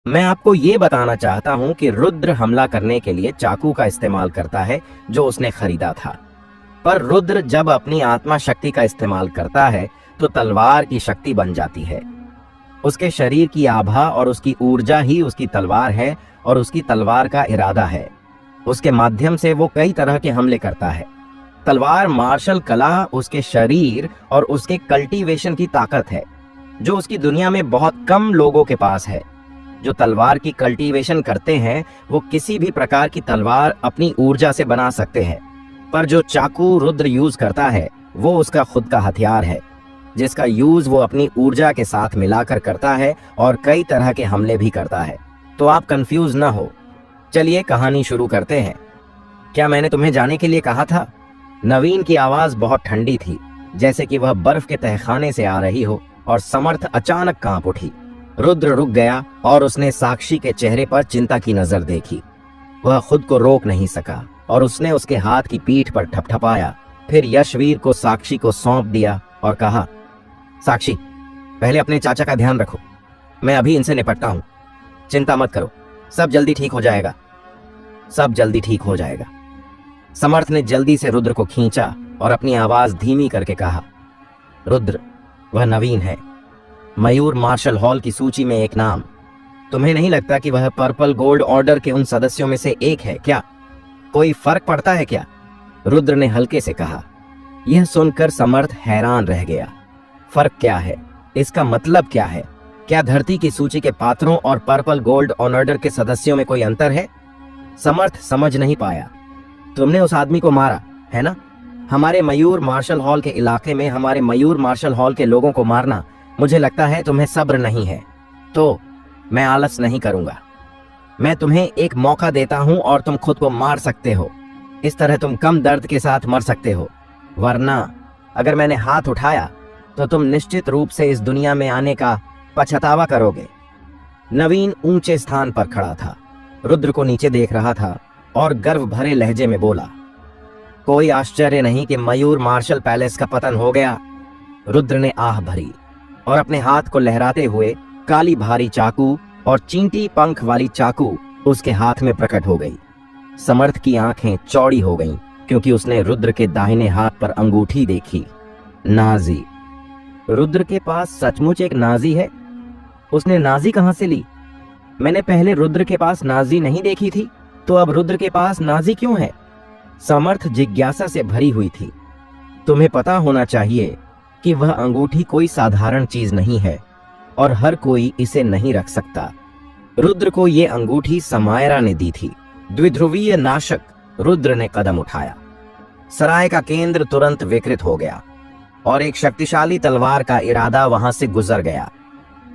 मैं आपको ये बताना चाहता हूँ कि रुद्र हमला करने के लिए चाकू का इस्तेमाल करता है जो उसने खरीदा था, पर रुद्र जब अपनी आत्मा शक्ति का इस्तेमाल करता है तो तलवार की शक्ति बन जाती है। उसके शरीर की आभा और उसकी ऊर्जा ही उसकी तलवार है और उसकी तलवार का इरादा है। उसके माध्यम से वो कई तरह के हमले करता है। तलवार मार्शल कला उसके शरीर और उसके कल्टीवेशन की ताकत है, जो उसकी दुनिया में बहुत कम लोगों के पास है। जो तलवार की कल्टीवेशन करते हैं वो किसी भी प्रकार की तलवार अपनी ऊर्जा से बना सकते हैं, पर जो चाकू रुद्र यूज करता है वो उसका खुद का हथियार है, जिसका यूज वो अपनी ऊर्जा के साथ मिलाकर करता है और कई तरह के हमले भी करता है। तो आप कंफ्यूज ना हो। चलिए कहानी शुरू करते हैं। क्या मैंने तुम्हें जाने के लिए कहा था? नवीन की आवाज बहुत ठंडी थी, जैसे कि वह बर्फ के तहखाने से आ रही हो, और समर्थ अचानक कांप उठी। रुद्र रुक गया और उसने साक्षी के चेहरे पर चिंता की नजर देखी। वह खुद को रोक नहीं सका और उसने उसके हाथ की पीठ पर ठपठपाया। फिर यशवीर को साक्षी को सौंप दिया और कहा, साक्षी, पहले अपने चाचा का ध्यान रखो, मैं अभी इनसे निपटता हूं। चिंता मत करो, सब जल्दी ठीक हो जाएगा, सब जल्दी ठीक हो जाएगा। समर्थ ने जल्दी से रुद्र को खींचा और अपनी आवाज धीमी करके कहा, रुद्र, वह नवीन है, मयूर मार्शल हॉल की सूची में एक नाम। तुम्हें नहीं लगता कि वह पर्पल गोल्ड ऑर्डर के उन सदस्यों में से एक है क्या? कोई फर्क पड़ता है क्या? रुद्र ने हल्के से कहा। यह सुनकर समर्थ हैरान रह गया। फर्क क्या है? इसका मतलब क्या है? क्या धरती की सूची के पात्रों और पर्पल गोल्ड ऑर्डर के सदस्यों में कोई अंतर है? समर्थ समझ नहीं पाया। तुमने उस आदमी को मारा है ना? हमारे मयूर मार्शल हॉल के इलाके में हमारे मयूर मार्शल हॉल के लोगों को मारना, मुझे लगता है तुम्हें सब्र नहीं है। तो मैं आलस नहीं करूंगा। मैं तुम्हें एक मौका देता हूं और तुम खुद को मार सकते हो। इस तरह तुम कम दर्द के साथ मर सकते हो, वरना अगर मैंने हाथ उठाया तो तुम निश्चित रूप से इस दुनिया में आने का पछतावा करोगे। नवीन ऊंचे स्थान पर खड़ा था, रुद्र को नीचे देख रहा था और गर्व भरे लहजे में बोला, कोई आश्चर्य नहीं कि मयूर मार्शल पैलेस का पतन हो गया। रुद्र ने आह भरी और अपने हाथ को लहराते हुए काली भारी चाकू और चींटी पंख वाली चाकू उसके हाथ में प्रकट हो गई। समर्थ की आंखें चौड़ी हो गईं क्योंकि उसने रुद्र के दाहिने हाथ पर अंगूठी देखी। नाजी। रुद्र के पास सचमुच एक नाजी है? उसने नाजी कहां से ली? मैंने पहले रुद्र के पास नाजी नहीं देखी थी, तो अब रुद्र के पास नाजी क्यों है? समर्थ जिज्ञासा से भरी हुई थी। तुम्हें पता होना चाहिए कि वह अंगूठी कोई साधारण चीज नहीं है और हर कोई इसे नहीं रख सकता। रुद्र को यह अंगूठी समायरा ने दी थी। द्विध्रुवीय नाशक। रुद्र ने कदम उठाया। सराय का केंद्र तुरंत विकृत हो गया और एक शक्तिशाली तलवार का इरादा वहां से गुजर गया।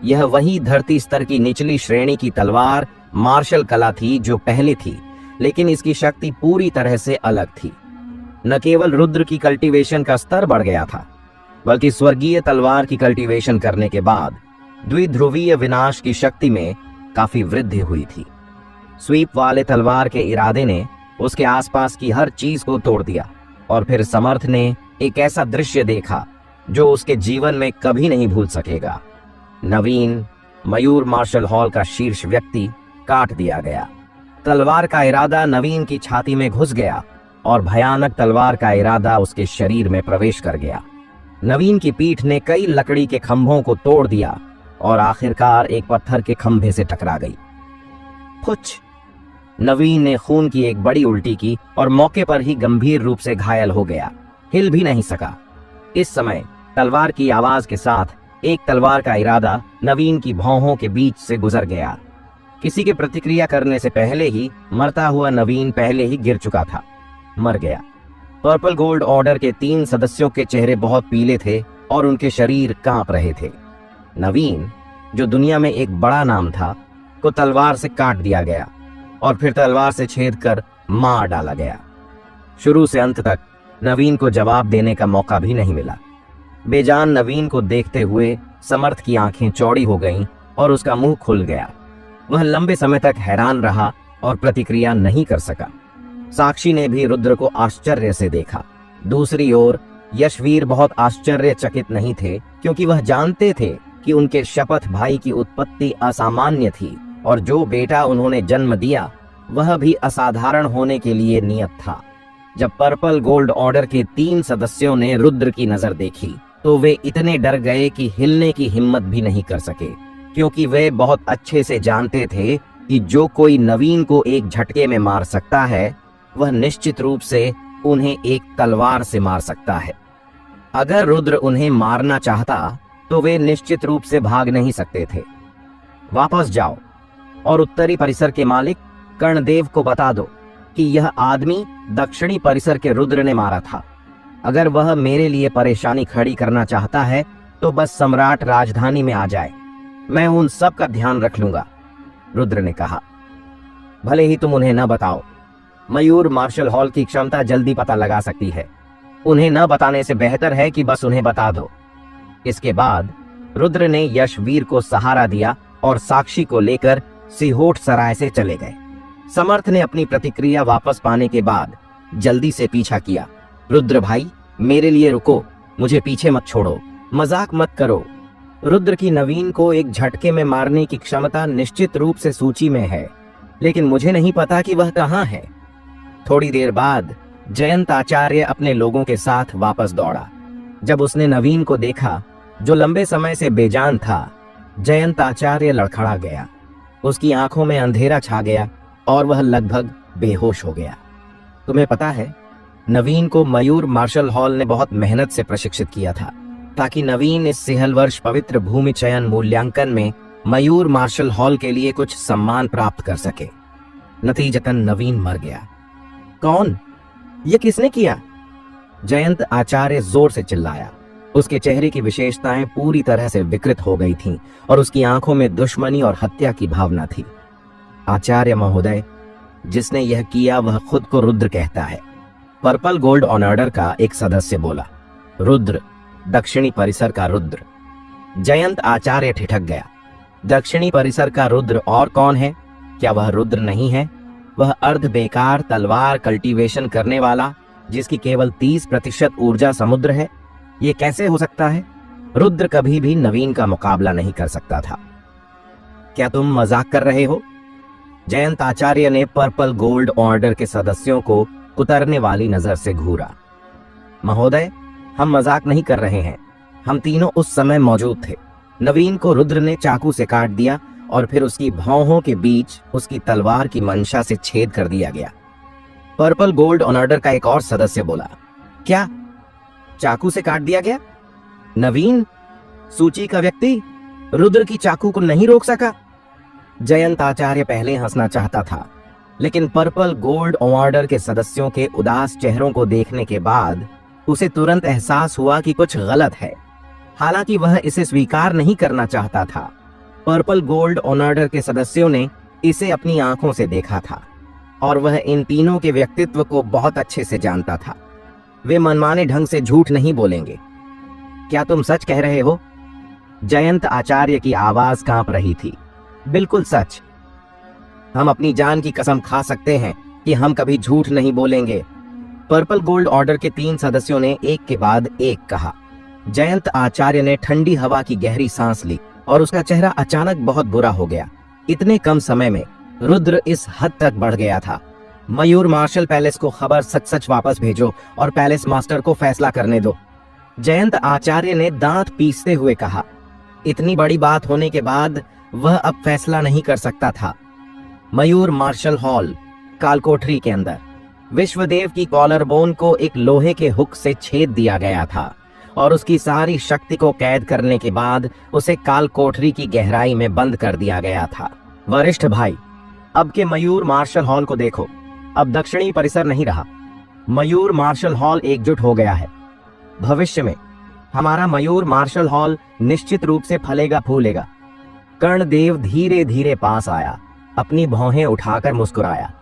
यह वही धरती स्तर की निचली श्रेणी की तलवार मार्शल कला थी जो पहले थी, लेकिन इसकी शक्ति पूरी तरह से अलग थी। न केवल रुद्र की कल्टीवेशन का स्तर बढ़ गया था, बल्कि स्वर्गीय तलवार की कल्टीवेशन करने के बाद द्विध्रुवीय विनाश की शक्ति में काफी वृद्धि हुई थी। स्वीप वाले तलवार के इरादे ने उसके आसपास की हर चीज को तोड़ दिया और फिर समर्थ ने एक ऐसा दृश्य देखा जो उसके जीवन में कभी नहीं भूल सकेगा। नवीन, मयूर मार्शल हॉल का शीर्ष व्यक्ति, काट दिया गया। तलवार का इरादा नवीन की छाती में घुस गया और भयानक तलवार का इरादा उसके शरीर में प्रवेश कर गया। नवीन की पीठ ने कई लकड़ी के खंभों को तोड़ दिया और आखिरकार एक पत्थर के खंभे से टकरा गई। कुछ नवीन ने खून की एक बड़ी उल्टी की और मौके पर ही गंभीर रूप से घायल हो गया, हिल भी नहीं सका। इस समय तलवार की आवाज के साथ एक तलवार का इरादा नवीन की भौहों के बीच से गुजर गया। किसी के प्रतिक्रिया करने से पहले ही मरता हुआ नवीन पहले ही गिर चुका था, मर गया। पर्पल गोल्ड ऑर्डर के 3 सदस्यों के चेहरे बहुत पीले थे और उनके शरीर कांप रहे थे। नवीन, जो दुनिया में एक बड़ा नाम था, को तलवार से काट दिया गया और फिर तलवार से छेद कर मार डाला गया। शुरू से अंत तक नवीन को जवाब देने का मौका भी नहीं मिला। बेजान नवीन को देखते हुए समर्थ की आंखें चौड़ी हो गईं और उसका मुंह खुल गया। वह लंबे समय तक हैरान रहा और प्रतिक्रिया नहीं कर सका। साक्षी ने भी रुद्र को आश्चर्य से देखा। दूसरी ओर यशवीर बहुत आश्चर्यचकित नहीं थे, क्योंकि वह जानते थे कि उनके शपथ भाई की उत्पत्ति असामान्य थी और जो बेटा उन्होंने जन्म दिया वह भी असाधारण होने के लिए नियत था। जब पर्पल गोल्ड ऑर्डर के 3 सदस्यों ने रुद्र की नजर देखी तो वे इतने डर गए कि हिलने की हिम्मत भी नहीं कर सके, क्योंकि वे बहुत अच्छे से जानते थे कि जो कोई नवीन को एक झटके में मार सकता है वह निश्चित रूप से उन्हें एक तलवार से मार सकता है। अगर रुद्र उन्हें मारना चाहता तो वे निश्चित रूप से भाग नहीं सकते थे। वापस जाओ और उत्तरी परिसर के मालिक कर्णदेव को बता दो कि यह आदमी दक्षिणी परिसर के रुद्र ने मारा था। अगर वह मेरे लिए परेशानी खड़ी करना चाहता है तो बस सम्राट राजधानी में आ जाए, मैं उन सब का ध्यान रख लूंगा। रुद्र ने कहा, भले ही तुम उन्हें न बताओ, मयूर मार्शल हॉल की क्षमता जल्दी पता लगा सकती है। उन्हें न बताने से बेहतर है कि बस उन्हें बता दो। इसके बाद रुद्र ने यशवीर को सहारा दिया और साक्षी को लेकर सिहोट सराय से चले गए। समर्थ ने अपनी प्रतिक्रिया वापस पाने के बाद जल्दी से पीछा किया। रुद्र भाई, मेरे लिए रुको, मुझे पीछे मत छोड़ो, मजाक मत करो। रुद्र की नवीन को एक झटके में मारने की क्षमता निश्चित रूप से सूची में है, लेकिन मुझे नहीं पता कि वह कहाँ है। थोड़ी देर बाद जयंत आचार्य अपने लोगों के साथ वापस दौड़ा। जब उसने नवीन को देखा जो लंबे समय से बेजान था, जयंत आचार्य लड़खड़ा गया। उसकी आंखों में अंधेरा छा गया और वह लगभग बेहोश हो गया। तुम्हें पता है, नवीन को मयूर मार्शल हॉल ने बहुत मेहनत से प्रशिक्षित किया था ताकि नवीन इस सिहल वर्ष पवित्र भूमि चयन मूल्यांकन में मयूर मार्शल हॉल के लिए कुछ सम्मान प्राप्त कर सके। नतीजतन नवीन मर गया। कौन? ये किसने किया? जयंत आचार्य जोर से चिल्लाया। उसके चेहरे की विशेषताएं पूरी तरह से विकृत हो गई थीं और उसकी आंखों में दुश्मनी और हत्या की भावना थी। आचार्य महोदय, जिसने यह किया वह खुद को रुद्र कहता है। पर्पल गोल्ड ऑर्डर का एक सदस्य बोला। रुद्र, दक्षिणी परिसर का रुद्र। जयंत आचार्य ठिठक गया। दक्षिणी परिसर का रुद्र और कौन है? क्या वह रुद्र नहीं है? वह अर्ध बेकार तलवार कल्टीवेशन करने वाला जिसकी केवल 30% ऊर्जा समुद्र है? ये कैसे हो सकता है? रुद्र कभी भी नवीन का मुकाबला नहीं कर सकता था। क्या तुम मजाक कर रहे हो? जयंत आचार्य ने पर्पल गोल्ड ऑर्डर के सदस्यों को कुतरने वाली नजर से घूरा। महोदय, हम मजाक नहीं कर रहे हैं। हम तीनों उस समय मौजूद थे। नवीन को रुद्र ने चाकू से काट दिया और फिर उसकी भौहों के बीच उसकी तलवार की मंशा से छेद कर दिया गया। पर्पल गोल्ड ऑर्डर का एक और सदस्य बोला। क्या? चाकू से काट दिया गया? नवीन, सूची का व्यक्ति, रुद्र की चाकू को नहीं रोक सका? जयंत आचार्य पहले हंसना चाहता था, लेकिन पर्पल गोल्ड ऑर्डर के सदस्यों के उदास चेहरों को देखने के बाद उसे तुरंत एहसास हुआ कि कुछ गलत है। हालांकि वह इसे स्वीकार नहीं करना चाहता था। पर्पल गोल्ड ऑर्डर के सदस्यों ने इसे अपनी आंखों से देखा था और वह इन तीनों के व्यक्तित्व को बहुत अच्छे से जानता था। वे मनमाने ढंग से झूठ नहीं बोलेंगे। क्या तुम सच कह रहे हो? जयंत आचार्य की आवाज कांप रही थी। बिल्कुल सच। हम अपनी जान की कसम खा सकते हैं कि हम कभी झूठ नहीं बोलेंगे। पर्पल गोल्ड ऑर्डर के 3 सदस्यों ने एक के बाद एक कहा। जयंत आचार्य ने ठंडी हवा की गहरी सांस ली और उसका चेहरा अचानक बहुत बुरा हो गया। इतने कम समय में रुद्र इस हद तक बढ़ गया था। मयूर मार्शल पैलेस को खबर सच सच वापस भेजो और पैलेस मास्टर को फैसला करने दो। जयंत आचार्य ने दांत पीसते हुए कहा। इतनी बड़ी बात होने के बाद वह अब फैसला नहीं कर सकता था। मयूर मार्शल हॉल कालकोठरी के अंदर विश्वदेव की कॉलर बोन को एक लोहे के हुक से छेद दिया गया था और उसकी सारी शक्ति को कैद करने के बाद उसे कालकोठरी की गहराई में बंद कर दिया गया था। वरिष्ठ भाई, अब के मयूर मार्शल हॉल को देखो। अब दक्षिणी परिसर नहीं रहा। मयूर मार्शल हॉल एकजुट हो गया है। भविष्य में हमारा मयूर मार्शल हॉल निश्चित रूप से फलेगा फूलेगा। कर्णदेव धीरे धीरे पास आया, अपनी भौहें उठाकर मुस्कुराया।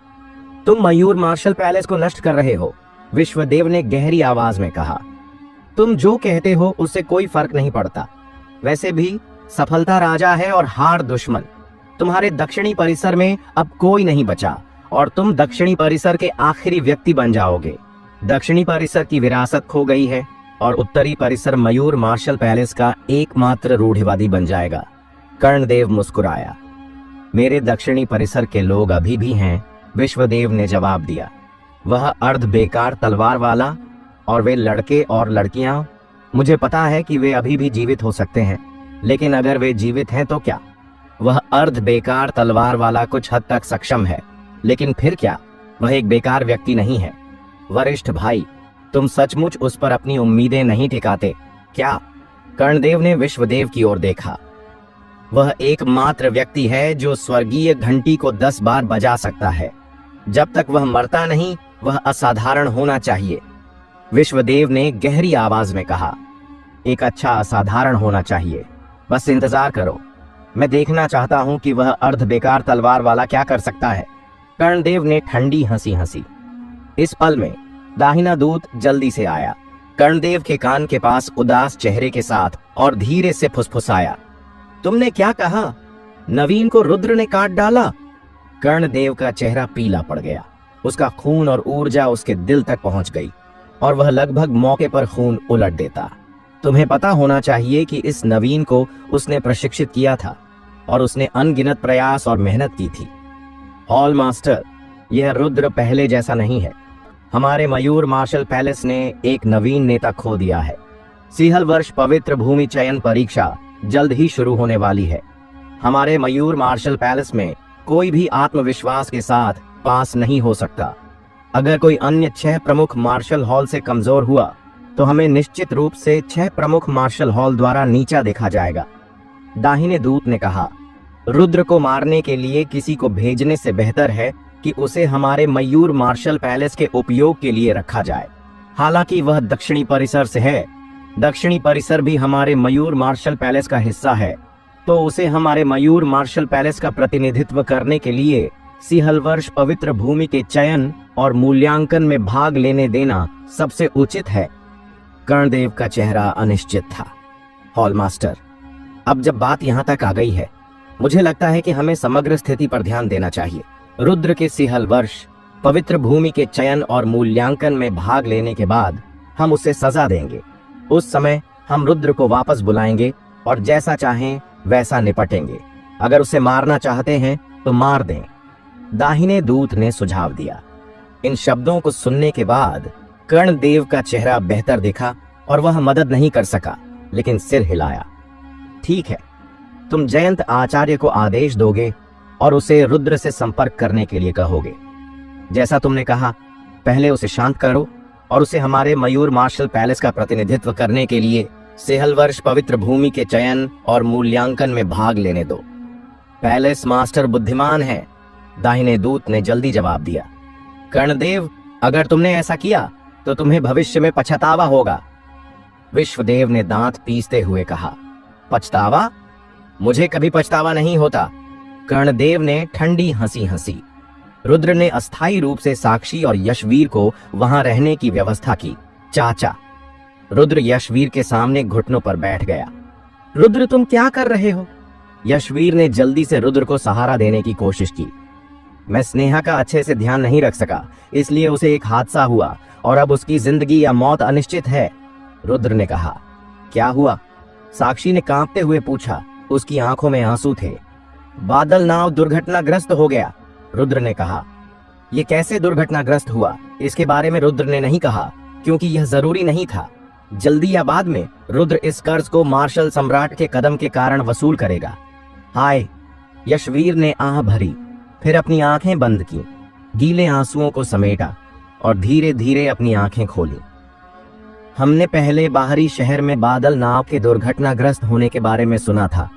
तुम मयूर मार्शल पैलेस को नष्ट कर रहे हो, विश्वदेव ने गहरी आवाज में कहा। तुम जो कहते हो उससे कोई फर्क नहीं पड़ता। वैसे भी सफलता राजा है और हार दुश्मन। तुम्हारे दक्षिणी परिसर में अब कोई नहीं बचा और तुम दक्षिणी परिसर के आखिरी व्यक्ति बन जाओगे। दक्षिणी परिसर की विरासत खो गई है और उत्तरी परिसर मयूर मार्शल पैलेस का एकमात्र रूढ़िवादी बन जाएगा। कर्णदेव मुस्कुराया। मेरे दक्षिणी परिसर के लोग अभी भी हैं, विश्वदेव ने जवाब दिया। वह अर्ध बेकार तलवार वाला और वे लड़के और लड़कियां, मुझे पता है कि वे अभी भी जीवित हो सकते हैं, लेकिन अगर वे जीवित हैं तो क्या? वह अर्ध बेकार तलवार वाला कुछ हद तक सक्षम है, लेकिन फिर क्या? वह एक बेकार व्यक्ति नहीं है। वरिष्ठ भाई, तुम सचमुच उस पर अपनी उम्मीदें नहीं टिकाते क्या? कर्णदेव ने विश्वदेव की ओर देखा। वह एकमात्र व्यक्ति है जो स्वर्गीय घंटी को 10 बार बजा सकता है। जब तक वह मरता नहीं, वह असाधारण होना चाहिए। विश्वदेव ने गहरी आवाज में कहा, एक अच्छा असाधारण होना चाहिए। बस इंतजार करो, मैं देखना चाहता हूं कि वह अर्ध बेकार तलवार वाला क्या कर सकता है। कर्णदेव ने ठंडी हंसी हंसी। इस पल में दाहिना दूत जल्दी से आया, कर्णदेव के कान के पास उदास चेहरे के साथ, और धीरे से फुसफुसाया, तुमने क्या कहा? नवीन को रुद्र ने काट डाला? कर्णदेव का चेहरा पीला पड़ गया। उसका खून और ऊर्जा उसके दिल तक पहुंच गई और वह लगभग मौके पर खून उलट देता। तुम्हें पता होना चाहिए कि इस नवीन को उसने प्रशिक्षित किया था और उसने अनगिनत प्रयास और मेहनत की थी। हॉल मास्टर, यह रुद्र पहले जैसा नहीं है। हमारे मयूर मार्शल पैलेस ने एक नवीन नेता खो दिया है। सिहल वर्ष पवित्र भूमि चयन परीक्षा जल्द ही शुरू होने वाली है। हमारे मयूर मार्शल पैलेस में कोई भी आत्मविश्वास के साथ पास नहीं हो सकता। अगर कोई अन्य 6 प्रमुख मार्शल हॉल से कमजोर हुआ तो हमें निश्चित रूप से 6 प्रमुख मार्शल हॉल द्वारा नीचा देखा जाएगा। दाहिने दूत ने कहा, रुद्र को मारने के लिए किसी को भेजने से बेहतर है कि उसे हमारे मयूर मार्शल पैलेस के उपयोग के लिए रखा जाए। हालांकि वह दक्षिणी परिसर से है, दक्षिणी परिसर भी हमारे मयूर मार्शल पैलेस का हिस्सा है, तो उसे हमारे मयूर मार्शल पैलेस का प्रतिनिधित्व करने के लिए सिहल वर्ष पवित्र भूमि के चयन और मूल्यांकन में भाग लेने देना सबसे उचित है। कर्णदेव का चेहरा अनिश्चित था। हॉल मास्टर, अब जब बात यहाँ तक आ गई है, मुझे लगता है कि हमें समग्र स्थिति पर ध्यान देना चाहिए। रुद्र के सिहल वर्ष पवित्र भूमि के चयन और मूल्यांकन में भाग लेने के बाद हम उसे सजा देंगे। उस समय हम रुद्र को वापस बुलाएंगे और जैसा चाहें वैसा निपटेंगे। अगर उसे मारना चाहते हैं तो मार दें। दाहिने दूत ने सुझाव दिया। इन शब्दों को सुनने के बाद कर्णदेव का चेहरा बेहतर दिखा और वह मदद नहीं कर सका, लेकिन सिर हिलाया। ठीक है, तुम जयंत आचार्य को आदेश दोगे और उसे रुद्र से संपर्क करने के लिए कहोगे। जैसा तुमने कहा, पहले उसे शांत करो और उसे हमारे मयूर मार्शल पैलेस का प्रतिनिधित्व करने के लिए सिहल वर्ष पवित्र भूमि के चयन और मूल्यांकन में भाग लेने दो। पैलेस मास्टर बुद्धिमान है, दाहिने दूत ने जल्दी जवाब दिया। कर्णदेव, अगर तुमने ऐसा किया तो तुम्हें भविष्य में पछतावा होगा। विश्वदेव ने दांत पीसते हुए कहा। पछतावा? मुझे कभी पछतावा नहीं होता। कर्णदेव ने ठंडी हंसी हंसी। रुद्र ने अस्थायी रूप से साक्षी और यशवीर को वहां रहने की व्यवस्था की। चाचा। रुद्र यशवीर के सामने घुटनों पर बैठ गया। रुद्र, तुम क्या कर रहे हो? यशवीर ने जल्दी से रुद्र को सहारा देने की कोशिश की। मैं स्नेहा का अच्छे से ध्यान नहीं रख सका, इसलिए उसे एक हादसा हुआ और अब उसकी जिंदगी या मौत अनिश्चित है, रुद्र ने कहा। क्या हुआ? साक्षी ने कांपते हुए पूछा। उसकी आंखों में आंसू थे। बादल नाव दुर्घटनाग्रस्त हो गया, रुद्र ने कहा। यह कैसे दुर्घटनाग्रस्त हुआ, इसके बारे में रुद्र ने नहीं कहा, क्योंकि यह जरूरी नहीं था। जल्दी या बाद में रुद्र इस कर्ज को मार्शल सम्राट के कदम के कारण वसूल करेगा। हाय, यशवीर ने आह भरी, फिर अपनी आंखें बंद की, गीले आंसुओं को समेटा और धीरे धीरे अपनी आंखें खोली। हमने पहले बाहरी शहर में बादल नाव के दुर्घटनाग्रस्त होने के बारे में सुना था,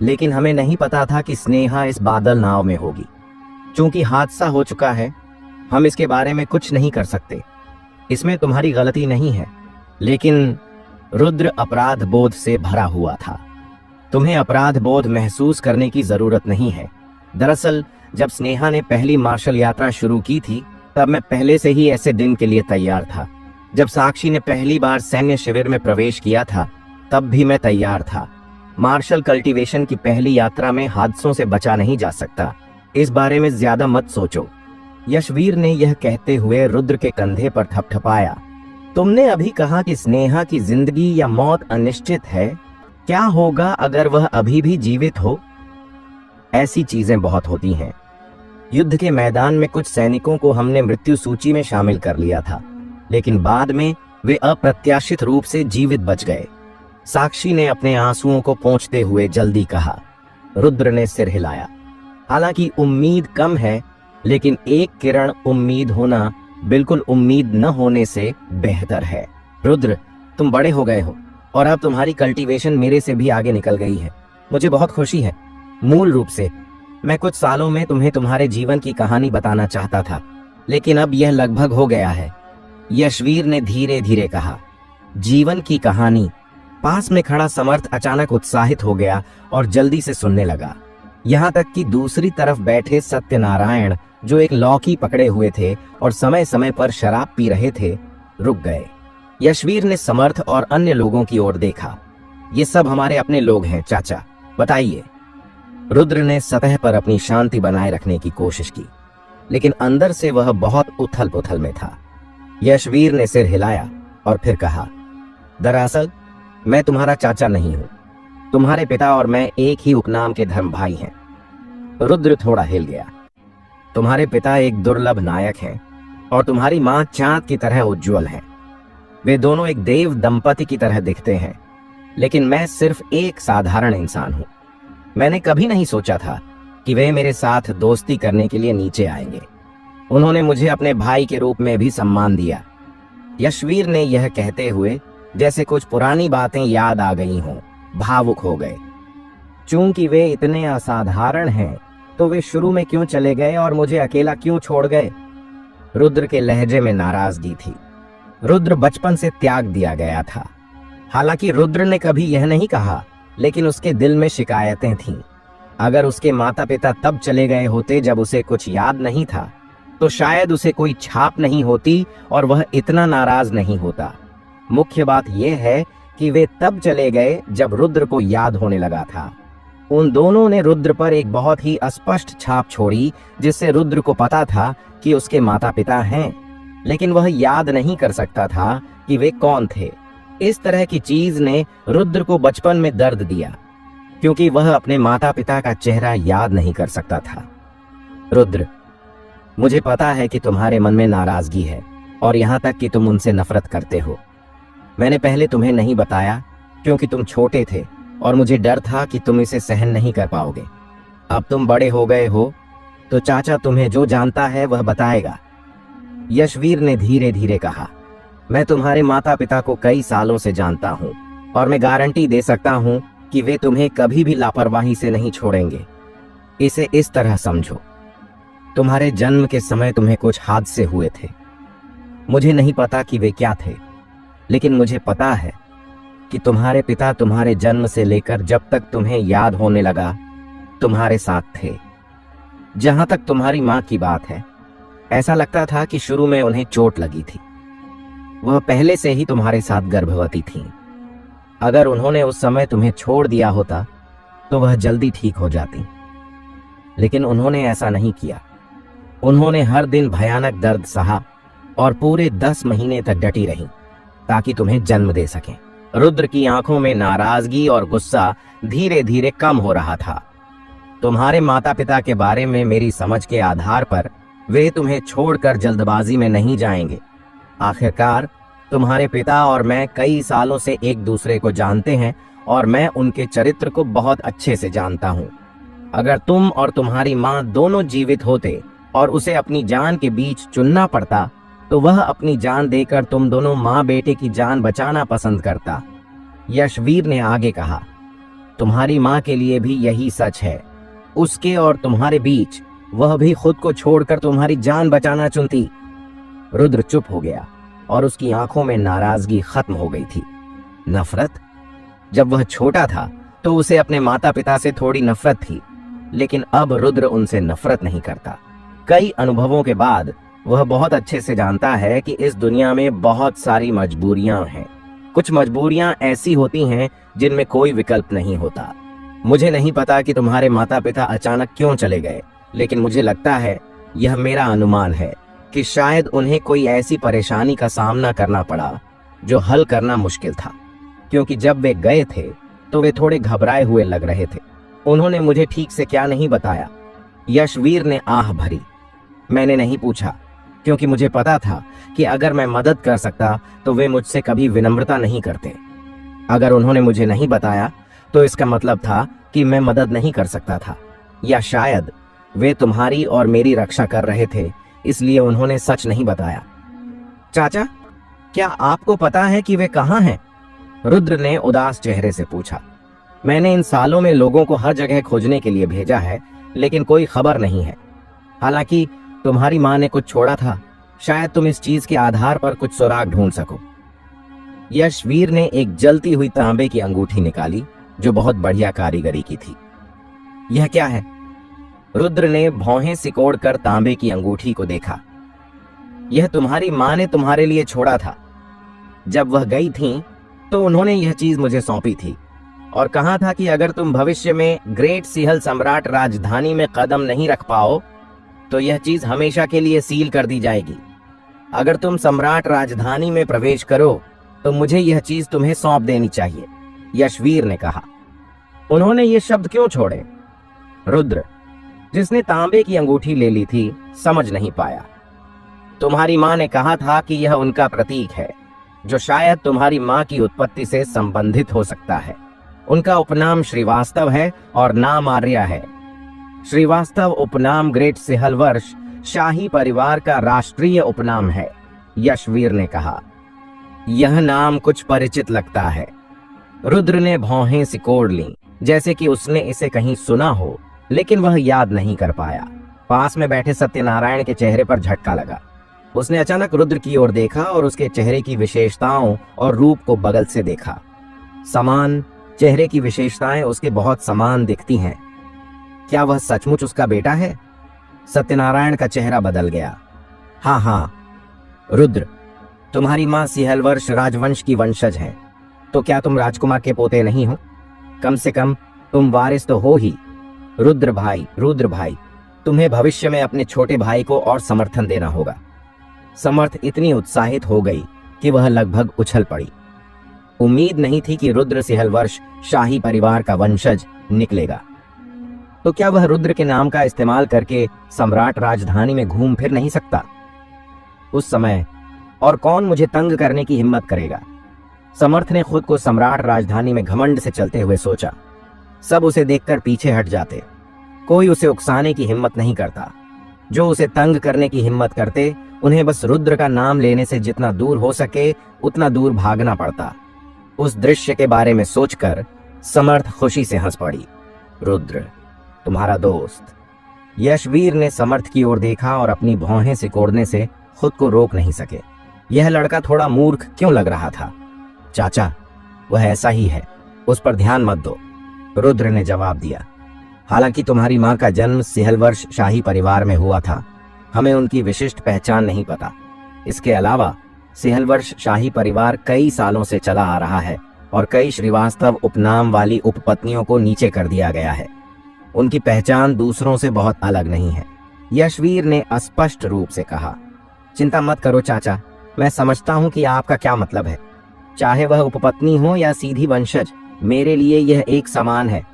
लेकिन हमें नहीं पता था कि स्नेहा इस बादल नाव में होगी। चूंकि हादसा हो चुका है, हम इसके बारे में कुछ नहीं कर सकते। इसमें तुम्हारी गलती नहीं है, लेकिन रुद्र अपराध बोध से भरा हुआ था। तुम्हें अपराध बोध महसूस करने की जरूरत नहीं है। दरअसल जब स्नेहा ने पहली मार्शल यात्रा शुरू की थी, तब मैं पहले से ही ऐसे दिन के लिए तैयार था। जब साक्षी ने पहली बार सैन्य शिविर में प्रवेश किया था, तब भी मैं तैयार था। मार्शल कल्टीवेशन की पहली यात्रा में हादसों से बचा नहीं जा सकता। इस बारे में ज्यादा मत सोचो। यशवीर ने यह कहते हुए रुद्र के कंधे पर थपथपाया। तुमने अभी कहा कि स्नेहा की जिंदगी या मौत अनिश्चित है। क्या होगा अगर वह अभी भी जीवित हो? ऐसी चीजें बहुत होती हैं। युद्ध के मैदान में कुछ सैनिकों को हमने मृत्यु सूची में शामिल कर लिया था, लेकिन बाद में वे अप्रत्याशित रूप से जीवित बच गए। साक्षी ने अपने आंसुओं को पोंछते हुए जल्दी कहा। रुद्र ने सिर हिलाया। हालांकि उम्मीद कम है, लेकिन एक किरण उम्मीद होना बिल्कुल उम्मीद न होने से बेहतर है। रुद्र, तुम बड़े हो गए हो और अब तुम्हारी कल्टीवेशन मेरे से भी आगे निकल गई है। मुझे बहुत खुशी है। मूल रूप से मैं कुछ सालों में तुम्हें तुम्हारे जीवन की कहानी बताना चाहता था, लेकिन अब यह लगभग हो गया है। यशवीर ने धीरे धीरे कहा। जीवन की कहानी। पास में खड़ा समर्थ अचानक उत्साहित हो गया और जल्दी से सुनने लगा। यहाँ तक कि दूसरी तरफ बैठे सत्यनारायण, जो एक लौकी पकड़े हुए थे और समय समय पर शराब पी रहे थे, रुक गए। यशवीर ने समर्थ और अन्य लोगों की ओर देखा। ये सब हमारे अपने लोग हैं चाचा, बताइए। रुद्र ने सतह पर अपनी शांति बनाए रखने की कोशिश की, लेकिन अंदर से वह बहुत उथल पुथल में था। यशवीर ने सिर हिलाया और फिर कहा, दरअसल मैं तुम्हारा चाचा नहीं हूं। तुम्हारे पिता और मैं एक ही उपनाम के धर्म भाई हैं। रुद्र थोड़ा हिल गया। तुम्हारे पिता एक दुर्लभ नायक हैं और तुम्हारी मां चांद की तरह उज्जवल हैं। वे दोनों एक देव दंपति की तरह दिखते हैं, लेकिन मैं सिर्फ एक साधारण इंसान हूं। मैंने कभी नहीं सोचा था कि वे मेरे साथ दोस्ती करने के लिए नीचे आएंगे। उन्होंने मुझे अपने भाई के रूप में भी सम्मान दिया। यशवीर ने यह कहते हुए जैसे कुछ पुरानी बातें याद आ गई हों, भावुक हो गए। चूंकि वे इतने असाधारण हैं, तो वे शुरू में क्यों चले गए और मुझे अकेला क्यों छोड़ गए? रुद्र के लहजे में नाराजगी थी। रुद्र बचपन से त्याग दिया गया था। हालांकि रुद्र ने कभी यह नहीं कहा, लेकिन उसके दिल में शिकायतें थीं। अगर उसके माता पिता तब चले गए होते जब उसे कुछ याद नहीं था, तो शायद उसे कोई छाप नहीं होती और वह इतना नाराज नहीं होता। मुख्य बात यह है कि वे तब चले गए जब रुद्र को याद होने लगा था। उन दोनों ने रुद्र पर एक बहुत ही अस्पष्ट छाप छोड़ी, जिससे रुद्र को पता था कि उसके माता पिता हैं, लेकिन वह याद नहीं कर सकता था कि वे कौन थे। इस तरह की चीज ने रुद्र को बचपन में दर्द दिया, क्योंकि वह अपने माता पिता का चेहरा याद नहीं कर सकता था। रुद्र, मुझे पता है कि तुम्हारे मन में नाराजगी है और यहाँ तक कि तुम उनसे नफरत करते हो। मैंने पहले तुम्हें नहीं बताया क्योंकि तुम छोटे थे और मुझे डर था कि तुम इसे सहन नहीं कर पाओगे। अब तुम बड़े हो गए हो, तो चाचा तुम्हें जो जानता है वह बताएगा। यशवीर ने धीरे धीरे कहा, मैं तुम्हारे माता पिता को कई सालों से जानता हूं और मैं गारंटी दे सकता हूं कि वे तुम्हें कभी भी लापरवाही से नहीं छोड़ेंगे। इसे इस तरह समझो, तुम्हारे जन्म के समय तुम्हें कुछ हादसे हुए थे। मुझे नहीं पता कि वे क्या थे, लेकिन मुझे पता है कि तुम्हारे पिता तुम्हारे जन्म से लेकर जब तक तुम्हें याद होने लगा तुम्हारे साथ थे। जहां तक तुम्हारी मां की बात है, ऐसा लगता था कि शुरू में उन्हें चोट लगी थी। वह पहले से ही तुम्हारे साथ गर्भवती थीं। अगर उन्होंने उस समय तुम्हें छोड़ दिया होता तो वह जल्दी ठीक हो जाती, लेकिन उन्होंने ऐसा नहीं किया। उन्होंने हर दिन भयानक दर्द सहा और पूरे 10 महीने तक डटी रहीं ताकि तुम्हें जन्म दे सकें। रुद्र की आंखों में नाराजगी और गुस्सा धीरे धीरे कम हो रहा था। तुम्हारे माता पिता के बारे में मेरी समझ के आधार पर वे तुम्हें छोड़कर जल्दबाजी में नहीं जाएंगे। आखिरकार तुम्हारे पिता और मैं कई सालों से एक दूसरे को जानते हैं और मैं उनके चरित्र को बहुत अच्छे से जानता हूँ। अगर तुम और तुम्हारी माँ दोनों जीवित होते और उसे अपनी जान के बीच चुनना पड़ता, तो वह अपनी जान देकर तुम दोनों माँ बेटे की जान बचाना पसंद करता। यशवीर ने आगे कहा, तुम्हारी माँ के लिए भी यही सच है। उसके और तुम्हारे बीच वह भी खुद को छोड़कर तुम्हारी जान बचाना चुनती। रुद्र चुप हो गया और उसकी आंखों में नाराजगी खत्म हो गई थी। नफरत? जब वह छोटा था तो उसे अपने माता पिता से थोड़ी नफरत थी, लेकिन अब रुद्र उनसे नफरत नहीं करता। कई अनुभवों के बाद वह बहुत अच्छे से जानता है कि इस दुनिया में बहुत सारी मजबूरियां हैं। कुछ मजबूरियां ऐसी होती हैं जिनमें कोई विकल्प नहीं होता। मुझे नहीं पता कि तुम्हारे माता पिता अचानक क्यों चले गए, लेकिन मुझे लगता है, यह मेरा अनुमान है, कि शायद उन्हें कोई ऐसी परेशानी का सामना करना पड़ा जो हल करना मुश्किल था। क्योंकि जब वे गए थे तो वे थोड़े घबराए हुए लग रहे थे। उन्होंने मुझे ठीक से क्या नहीं बताया? यशवीर ने आह भरी। मैंने नहीं पूछा, क्योंकि मुझे पता था कि अगर मैं मदद कर सकता तो वे मुझसे कभी विनम्रता नहीं करते। अगर उन्होंने मुझे नहीं बताया तो इसका मतलब था कि मैं मदद नहीं कर सकता था, या शायद वे तुम्हारी और मेरी रक्षा कर रहे थे, इसलिए उन्होंने सच नहीं बताया। चाचा, क्या आपको पता है कि वे कहाँ हैं? रुद्र ने उदास चेहरे से पूछा। मैंने इन सालों में लोगों को हर जगह खोजने के लिए भेजा है, लेकिन कोई खबर नहीं है। हालांकि तुम्हारी माँ ने कुछ छोड़ा था, शायद तुम इस चीज के आधार पर कुछ सुराग ढूंढ सको। यशवीर ने एक जलती हुई तांबे की अंगूठी निकाली जो बहुत बढ़िया कारीगरी की थी। यह क्या है? रुद्र ने भौहें सिकोड़कर तांबे की अंगूठी को देखा। यह तुम्हारी माँ ने तुम्हारे लिए छोड़ा था। जब वह गई थीं, तो उन्होंने यह चीज मुझे सौंपी थी और कहा था कि अगर तुम भविष्य में ग्रेट सिहल सम्राट राजधानी में कदम नहीं रख पाओ तो यह चीज हमेशा के लिए सील कर दी जाएगी। अगर तुम सम्राट राजधानी में प्रवेश करो तो मुझे यह चीज तुम्हें सौंप देनी चाहिए, यशवीर ने कहा। उन्होंने ये शब्द क्यों छोड़े? रुद्र, जिसने तांबे की अंगूठी ले ली थी, समझ नहीं पाया। तुम्हारी माँ ने कहा था कि यह उनका प्रतीक है, जो शायद तुम्हारी माँ की उत्पत्ति से संबंधित हो सकता है। उनका उपनाम श्रीवास्तव है और नाम आर्या है। श्रीवास्तव उपनाम ग्रेट सिहल वर्ष शाही परिवार का राष्ट्रीय उपनाम है, यशवीर ने कहा। यह नाम कुछ परिचित लगता है। रुद्र ने भौहें सिकोड़ लीं, जैसे कि उसने इसे कहीं सुना हो, लेकिन वह याद नहीं कर पाया। पास में बैठे सत्यनारायण के चेहरे पर झटका लगा। उसने अचानक रुद्र की ओर देखा और उसके चेहरे की विशेषताओं और रूप को बगल से देखा। समान चेहरे की विशेषताएं उसके बहुत समान दिखती हैं। क्या वह सचमुच उसका बेटा है? सत्यनारायण का चेहरा बदल गया। हाँ, रुद्र, तुम्हारी माँ सिहलवर्ष राजवंश की वंशज है, तो क्या तुम राजकुमार के पोते नहीं हो? कम से कम तुम वारिस तो हो ही। रुद्र भाई, तुम्हें भविष्य में अपने छोटे भाई को और समर्थन देना होगा। समर्थ इतनी उत्साहित हो गई कि वह लगभग उछल पड़ी। उम्मीद नहीं थी कि रुद्र सिहलवर्ष शाही परिवार का वंशज निकलेगा। तो क्या वह रुद्र के नाम का इस्तेमाल करके सम्राट राजधानी में घूम फिर नहीं सकता? उस समय और कौन मुझे तंग करने की हिम्मत करेगा? समर्थ ने खुद को सम्राट राजधानी में घमंड से चलते हुए सोचा। सब उसे देखकर पीछे हट जाते। कोई उसे उकसाने की हिम्मत नहीं करता। जो उसे तंग करने की हिम्मत करते, उन्हें बस रुद्र का नाम लेने से जितना दूर हो सके उतना दूर भागना पड़ता। उस दृश्य के बारे में सोचकर समर्थ खुशी से हंस पड़ी। रुद्र, तुम्हारा दोस्त। यशवीर ने समर्थ की ओर देखा और अपनी भौहें सिकोड़ने से खुद को रोक नहीं सके। यह लड़का थोड़ा मूर्ख क्यों लग रहा था? चाचा, वह ऐसा ही है, उस पर ध्यान मत दो, रुद्र ने जवाब दिया। हालांकि तुम्हारी माँ का जन्म सिहलवर्ष शाही परिवार में हुआ था, हमें उनकी विशिष्ट पहचान नहीं पता। इसके अलावा सिहलवर्ष शाही परिवार कई सालों से चला आ रहा है और कई श्रीवास्तव उपनाम वाली उपपत्नियों को नीचे कर दिया गया है। उनकी पहचान दूसरों से बहुत अलग नहीं है, यशवीर ने अस्पष्ट रूप से कहा। चिंता मत करो चाचा, मैं समझता हूं कि आपका क्या मतलब है। चाहे वह उपपत्नी हो या सीधी वंशज, मेरे लिए यह एक समान है,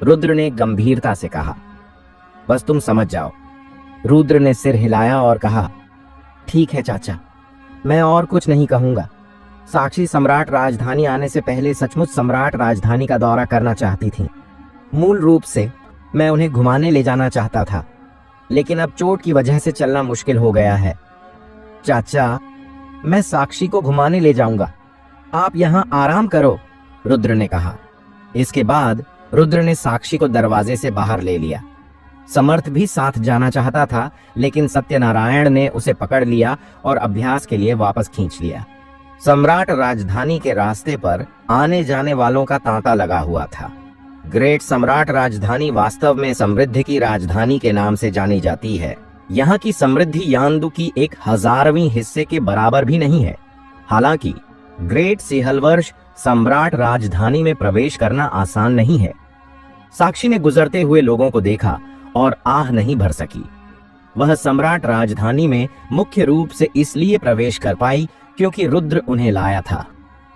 रुद्र ने गंभीरता से कहा। बस तुम समझ जाओ। रुद्र ने सिर हिलाया और कहा, ठीक है चाचा, मैं और कुछ नहीं कहूंगा। साक्षी सम्राट राजधानी आने से पहले सचमुच सम्राट राजधानी का दौरा करना चाहती थी। मूल रूप से मैं उन्हें घुमाने ले जाना चाहता था, लेकिन अब चोट की वजह से चलना मुश्किल हो गया है। चाचा, मैं साक्षी को घुमाने ले जाऊंगा, आप यहाँ आराम करो, रुद्र ने कहा। इसके बाद रुद्र ने साक्षी को दरवाजे से बाहर ले लिया। समर्थ भी साथ जाना चाहता था, लेकिन सत्यनारायण ने उसे पकड़ लिया और अभ्यास के लिए वापस खींच लिया। सम्राट राजधानी के रास्ते पर आने जाने वालों का तांता लगा हुआ था। ग्रेट सम्राट राजधानी वास्तव में समृद्धि की राजधानी के नाम से जानी जाती है। यहाँ की समृद्धि यांदु की 1000वीं हिस्से के बराबर भी नहीं है। हालांकि ग्रेट सिहलवर्ष सम्राट राजधानी में प्रवेश करना आसान नहीं है। साक्षी ने गुजरते हुए लोगों को देखा और आह नहीं भर सकी। वह सम्राट राजधानी में मुख्य रूप से इसलिए प्रवेश कर पाई क्योंकि रुद्र उन्हें लाया था,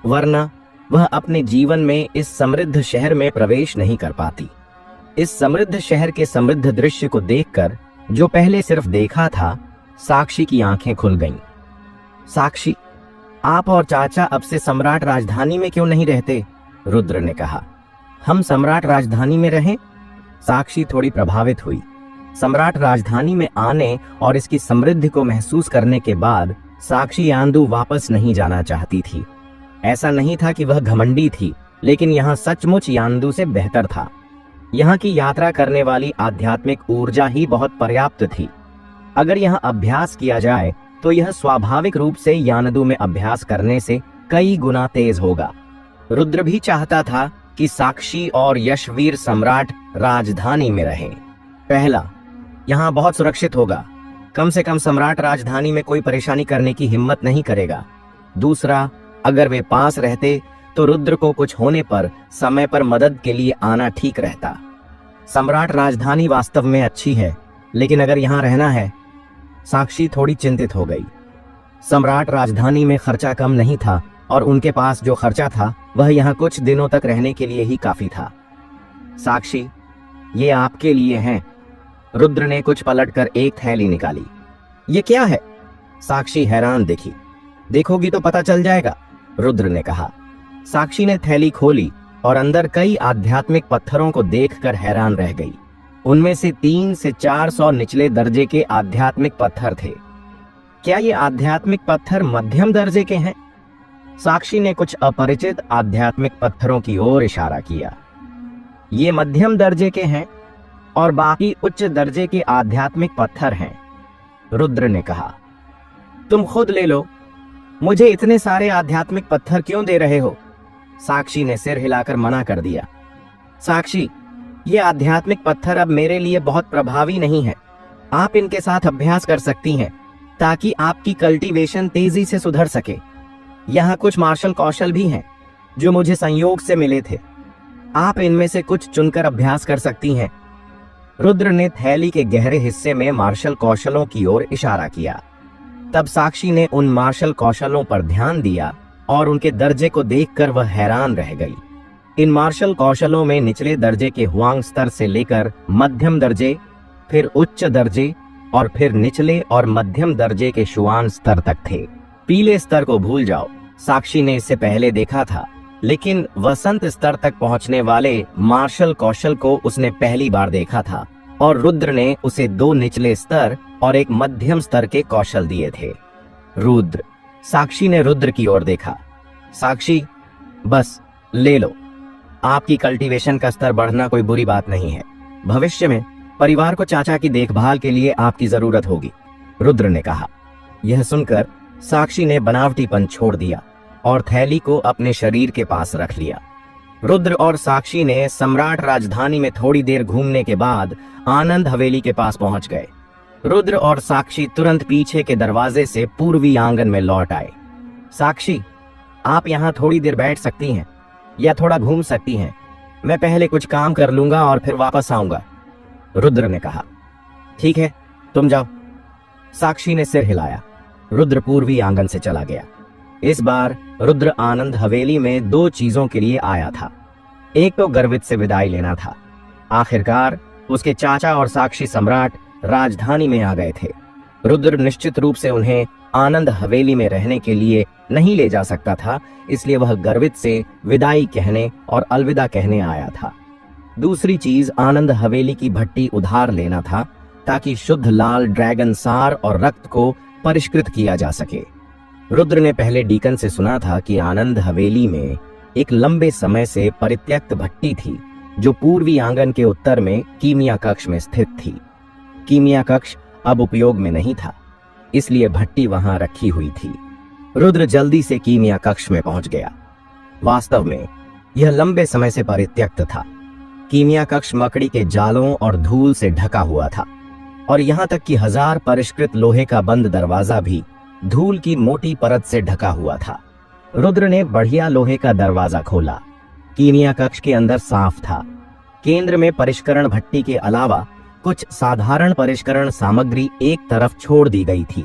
वरना वह अपने जीवन में इस समृद्ध शहर में प्रवेश नहीं कर पाती। इस समृद्ध शहर के समृद्ध दृश्य को देखकर जो पहले सिर्फ देखा था, साक्षी की आंखें खुल गईं। साक्षी, आप और चाचा अब से सम्राट राजधानी में क्यों नहीं रहते? रुद्र ने कहा। हम सम्राट राजधानी में रहें? साक्षी थोड़ी प्रभावित हुई। सम्राट राजधानी में आने और इसकी समृद्धि को महसूस करने के बाद साक्षी यांदू वापस नहीं जाना चाहती थी। ऐसा नहीं था कि वह घमंडी थी, लेकिन यहाँ सचमुच यांदू से बेहतर था। यहाँ की यात्रा करने वाली आध्यात्मिक ऊर्जा ही बहुत पर्याप्त थी। अगर यहाँ अभ्यास किया जाए तो यह स्वाभाविक रूप से यानदू में अभ्यास करने से कई गुना तेज होगा। रुद्र भी चाहता था कि साक्षी और यशवीर सम्राट राजधानी में रहें। पहला, यहाँ बहुत सुरक्षित होगा। कम से कम सम्राट राजधानी में कोई परेशानी करने की हिम्मत नहीं करेगा। दूसरा, अगर वे पास रहते तो रुद्र को कुछ होने पर समय पर मदद के लिए आना ठीक रहता। सम्राट राजधानी वास्तव में अच्छी है, लेकिन अगर यहाँ रहना है। साक्षी थोड़ी चिंतित हो गई। सम्राट राजधानी में खर्चा कम नहीं था और उनके पास जो खर्चा था वह यहाँ कुछ दिनों तक रहने के लिए ही काफी था। साक्षी, ये आपके लिए हैं। रुद्र ने कुछ पलटकर एक थैली निकाली। ये क्या है? साक्षी हैरान दिखी। देखोगी तो पता चल जाएगा, रुद्र ने कहा। साक्षी ने थैली खोली और अंदर कई आध्यात्मिक पत्थरों को देखकर हैरान रह गई। उनमें से 300 से 400 निचले दर्जे के आध्यात्मिक पत्थर थे। क्या ये आध्यात्मिक पत्थर मध्यम दर्जे के हैं? साक्षी ने कुछ अपरिचित आध्यात्मिक पत्थरों की ओर इशारा किया। ये मध्यम दर्जे के हैं और बाकी उच्च दर्जे के आध्यात्मिक पत्थर हैं, रुद्र ने कहा। तुम खुद ले लो। मुझे इतने सारे आध्यात्मिक पत्थर क्यों दे रहे हो? साक्षी ने सिर हिलाकर मना कर दिया। साक्षी, ये आध्यात्मिक पत्थर अब मेरे लिए बहुत प्रभावी नहीं है। आप इनके साथ अभ्यास कर सकती हैं ताकि आपकी कल्टीवेशन तेजी से सुधर सके। यहाँ कुछ मार्शल कौशल भी हैं जो मुझे संयोग से मिले थे। आप इनमें से कुछ चुनकर अभ्यास कर सकती हैं। रुद्र ने थैली के गहरे हिस्से में मार्शल कौशलों की ओर इशारा किया। तब साक्षी ने उन मार्शल कौशलों पर ध्यान दिया और उनके दर्जे को देखकर वह हैरान रह गई। इन मार्शल कौशलों में निचले दर्जे के हुआंग स्तर से लेकर मध्यम दर्जे, फिर उच्च दर्जे और फिर निचले और मध्यम दर्जे के शुआन स्तर तक थे। पीले स्तर को भूल जाओ, साक्षी ने इससे पहले देखा था, लेकिन वसंत स्तर तक पहुंचने वाले मार्शल कौशल को उसने पहली बार देखा था और रुद्र ने उसे 2 निचले स्तर और एक मध्यम स्तर के कौशल दिए थे। रुद्र, साक्षी ने रुद्र की ओर देखा। साक्षी, बस ले लो। आपकी कल्टीवेशन का स्तर बढ़ना कोई बुरी बात नहीं है। भविष्य में परिवार को चाचा की देखभाल के लिए आपकी जरूरत होगी, रुद्र ने कहा। यह सुनकर साक्षी ने बनावटीपन छोड़ दिया और थैली को अपने शरीर के पास रख लिया। रुद्र और साक्षी ने सम्राट राजधानी में थोड़ी देर घूमने के बाद आनंद हवेली के पास पहुंच गए। रुद्र और साक्षी तुरंत पीछे के दरवाजे से पूर्वी आंगन में लौट आए। साक्षी, आप यहाँ थोड़ी देर बैठ सकती हैं या थोड़ा घूम सकती हैं। मैं पहले कुछ काम कर लूंगा और फिर वापस आऊंगा, रुद्र ने कहा। ठीक है, तुम जाओ। साक्षी ने सिर हिलाया। रुद्र पूर्वी आंगन से चला गया। इस बार रुद्र आनंद हवेली में 2 चीजों के लिए आया था। एक तो गर्वित से विदाई लेना था। आखिरकार उसके चाचा और साक्षी सम्राट राजधानी में आ गए थे। रुद्र निश्चित रूप से उन्हें आनंद हवेली में रहने के लिए नहीं ले जा सकता था, इसलिए वह गर्वित से विदाई कहने और अलविदा कहने आया था। दूसरी चीज आनंद हवेली की भट्टी उधार लेना था ताकि शुद्ध लाल ड्रैगन सार और रक्त को परिष्कृत किया जा सके। रुद्र ने पहले डीकन से सुना था कि आनंद हवेली में एक लंबे समय से परित्यक्त भट्टी थी जो पूर्वी आंगन के उत्तर में कीमिया कक्ष में स्थित थी। कीमिया कक्ष अब उपयोग में नहीं था, इसलिए भट्टी वहां रखी हुई थी। रुद्र जल्दी से कीमिया कक्ष में पहुंच गया। वास्तव में यह लंबे समय से परित्यक्त था। कीमिया कक्ष मकड़ी के जालों और धूल से ढका हुआ था और यहाँ तक कि 1000 परिष्कृत लोहे का बंद दरवाजा भी धूल की मोटी परत से ढका हुआ था। रुद्र ने बढ़िया लोहे का दरवाजा खोला। कीमिया कक्ष के अंदर साफ था। केंद्र में परिष्करण भट्टी के अलावा कुछ साधारण परिष्करण सामग्री एक तरफ छोड़ दी गई थी।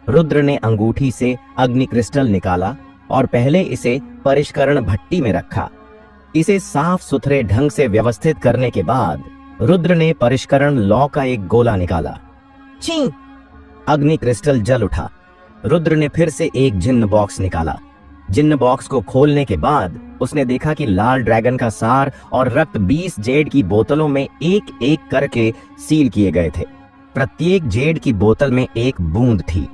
रुद्र ने अंगूठी से अग्नि क्रिस्टल निकाला और पहले इसे परिष्करण भट्टी में रखा। इसे साफ सुथरे ढंग से व्यवस्थित करने के बाद रुद्र ने परिष्करण लौ का एक गोला निकाला। छी! अग्नि क्रिस्टल जल उठा। रुद्र ने फिर से एक जिन्न बॉक्स निकाला। जिन्न बॉक्स को खोलने के बाद उसने देखा कि लाल ड्रैगन का सार और रक्त 20 जेड की बोतलों में एक एक करके सील किए गए थे। प्रत्येक जेड की बोतल में एक बूंद थी।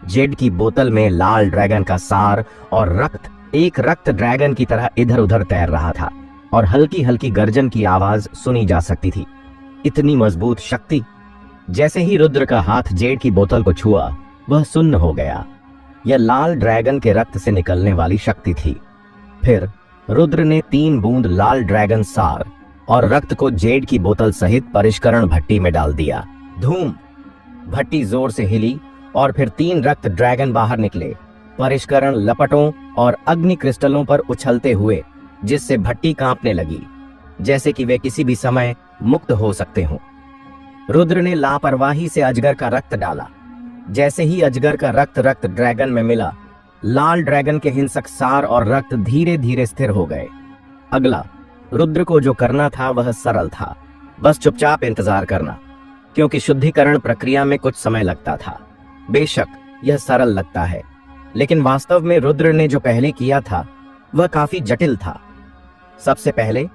जेड की बोतल में लाल ड्रैगन का सार और रक्त एक रक्त ड्रैगन की तरह इधर उधर तैर रहा था और हल्की हल्की गर्जन की आवाज सुनी जा सकती थी। इतनी मजबूत शक्ति! जैसे ही रुद्र का हाथ जेड की बोतल को छुआ, वह सुन्न हो गया। यह लाल ड्रैगन के रक्त से निकलने वाली शक्ति थी। फिर रुद्र ने 3 बूंद लाल ड्रैगन सार और रक्त को जेड की बोतल सहित परिष्करण भट्टी में डाल दिया। धूम! भट्टी जोर से हिली और फिर 3 रक्त ड्रैगन बाहर निकले, परिष्करण लपटों और अग्नि क्रिस्टलों पर उछलते हुए, जिससे भट्टी कांपने लगी, जैसे कि वे किसी भी समय मुक्त हो सकते हों। रुद्र ने लापरवाही से अजगर का रक्त डाला। जैसे ही अजगर का रक्त ड्रैगन में मिला, लाल ड्रैगन के हिंसक सार और रक्त धीरे धीरे स्थिर हो गए। अगला रुद्र को जो करना था वह सरल था, बस चुपचाप इंतजार करना, क्योंकि शुद्धिकरण प्रक्रिया में कुछ समय लगता था। बेशक यह सरल लगता है, लेकिन वास्तव में रुद्र ने जो पहले किया था वह काफी जटिल था। सबसे पहले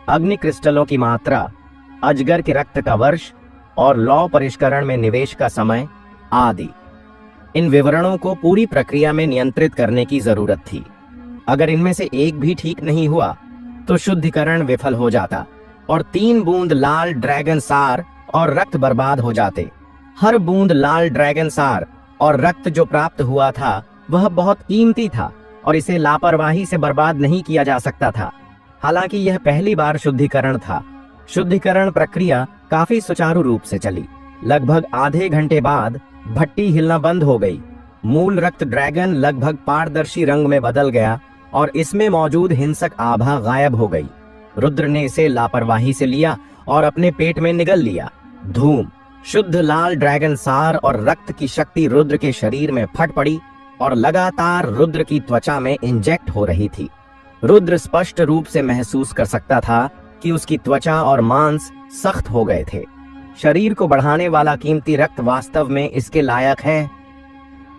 अग्नि क्रिस्टलों की मात्रा, अजगर के रक्त का वर्ष और लौ परिष्करण में निवेश का समय आदि, इन विवरणों को पूरी प्रक्रिया में नियंत्रित करने की जरूरत थी। अगर इनमें से एक भी ठीक नहीं हुआ तो शुद्धिकरण विफल हो जाता और 3 बूंद लाल ड्रैगन सार और रक्त बर्बाद हो जाते। हर बूंद लाल ड्रैगन सार और रक्त जो प्राप्त हुआ था वह बहुत कीमती था और इसे लापरवाही से बर्बाद नहीं किया जा सकता था। हालांकि यह पहली बार शुद्धिकरण था। शुद्धिकरण प्रक्रिया काफी सुचारू रूप से चली। लगभग आधे घंटे बाद भट्टी हिलना बंद हो गई। मूल रक्त ड्रैगन लगभग पारदर्शी रंग में बदल गया और इसमें मौजूद हिंसक आभा गायब हो गई। रुद्र ने इसे लापरवाही से लिया और अपने पेट में निगल लिया। धूम! शुद्ध लाल ड्रैगन सार और रक्त की शक्ति रुद्र के शरीर में फट पड़ी और लगातार रुद्र की त्वचा में इंजेक्ट हो रही थी। रुद्र स्पष्ट रूप से महसूस कर सकता था कि उसकी त्वचा और मांस सख्त हो गए थे। शरीर को बढ़ाने वाला कीमती रक्त वास्तव में इसके लायक है।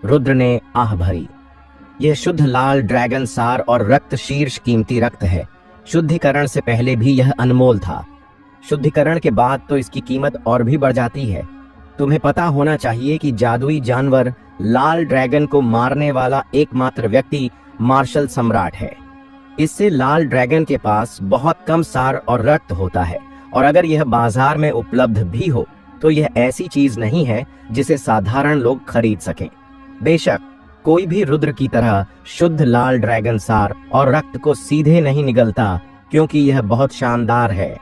रुद्र ने आह भरी। यह शुद्ध लाल ड्रैगन सार और रक्त शीर्ष कीमती रक्त है। शुद्धिकरण से पहले भी यह अनमोल था। शुद्धिकरण के बाद तो इसकी कीमत और भी बढ़ जाती है। तुम्हें पता होना चाहिए कि जादुई जानवर लाल ड्रैगन को मारने वाला एकमात्र व्यक्ति मार्शल सम्राट है। इससे लाल ड्रैगन के पास बहुत कम सार और रक्त होता है, और अगर यह बाजार में उपलब्ध भी हो तो यह ऐसी चीज नहीं है जिसे साधारण लोग खरीद सकें। बेशक कोई भी रुद्र की तरह शुद्ध लाल ड्रैगन सार और रक्त को सीधे नहीं निगलता, क्योंकि यह बहुत शानदार है।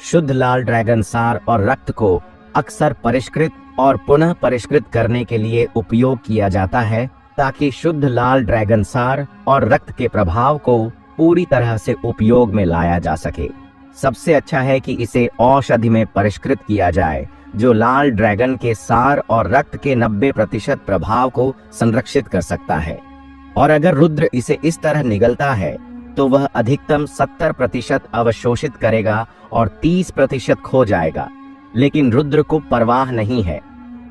शुद्ध लाल ड्रैगन सार और रक्त को अक्सर परिष्कृत और पुनः परिष्कृत करने के लिए उपयोग किया जाता है, ताकि शुद्ध लाल ड्रैगन सार और रक्त के प्रभाव को पूरी तरह से उपयोग में लाया जा सके। सबसे अच्छा है कि इसे औषधि में परिष्कृत किया जाए, जो लाल ड्रैगन के सार और रक्त के 90% प्रभाव को संरक्षित कर सकता है। और अगर रुद्र इसे इस तरह निगलता है तो वह अधिकतम 70% अवशोषित करेगा और 30% खो जाएगा। लेकिन रुद्र को परवाह नहीं है।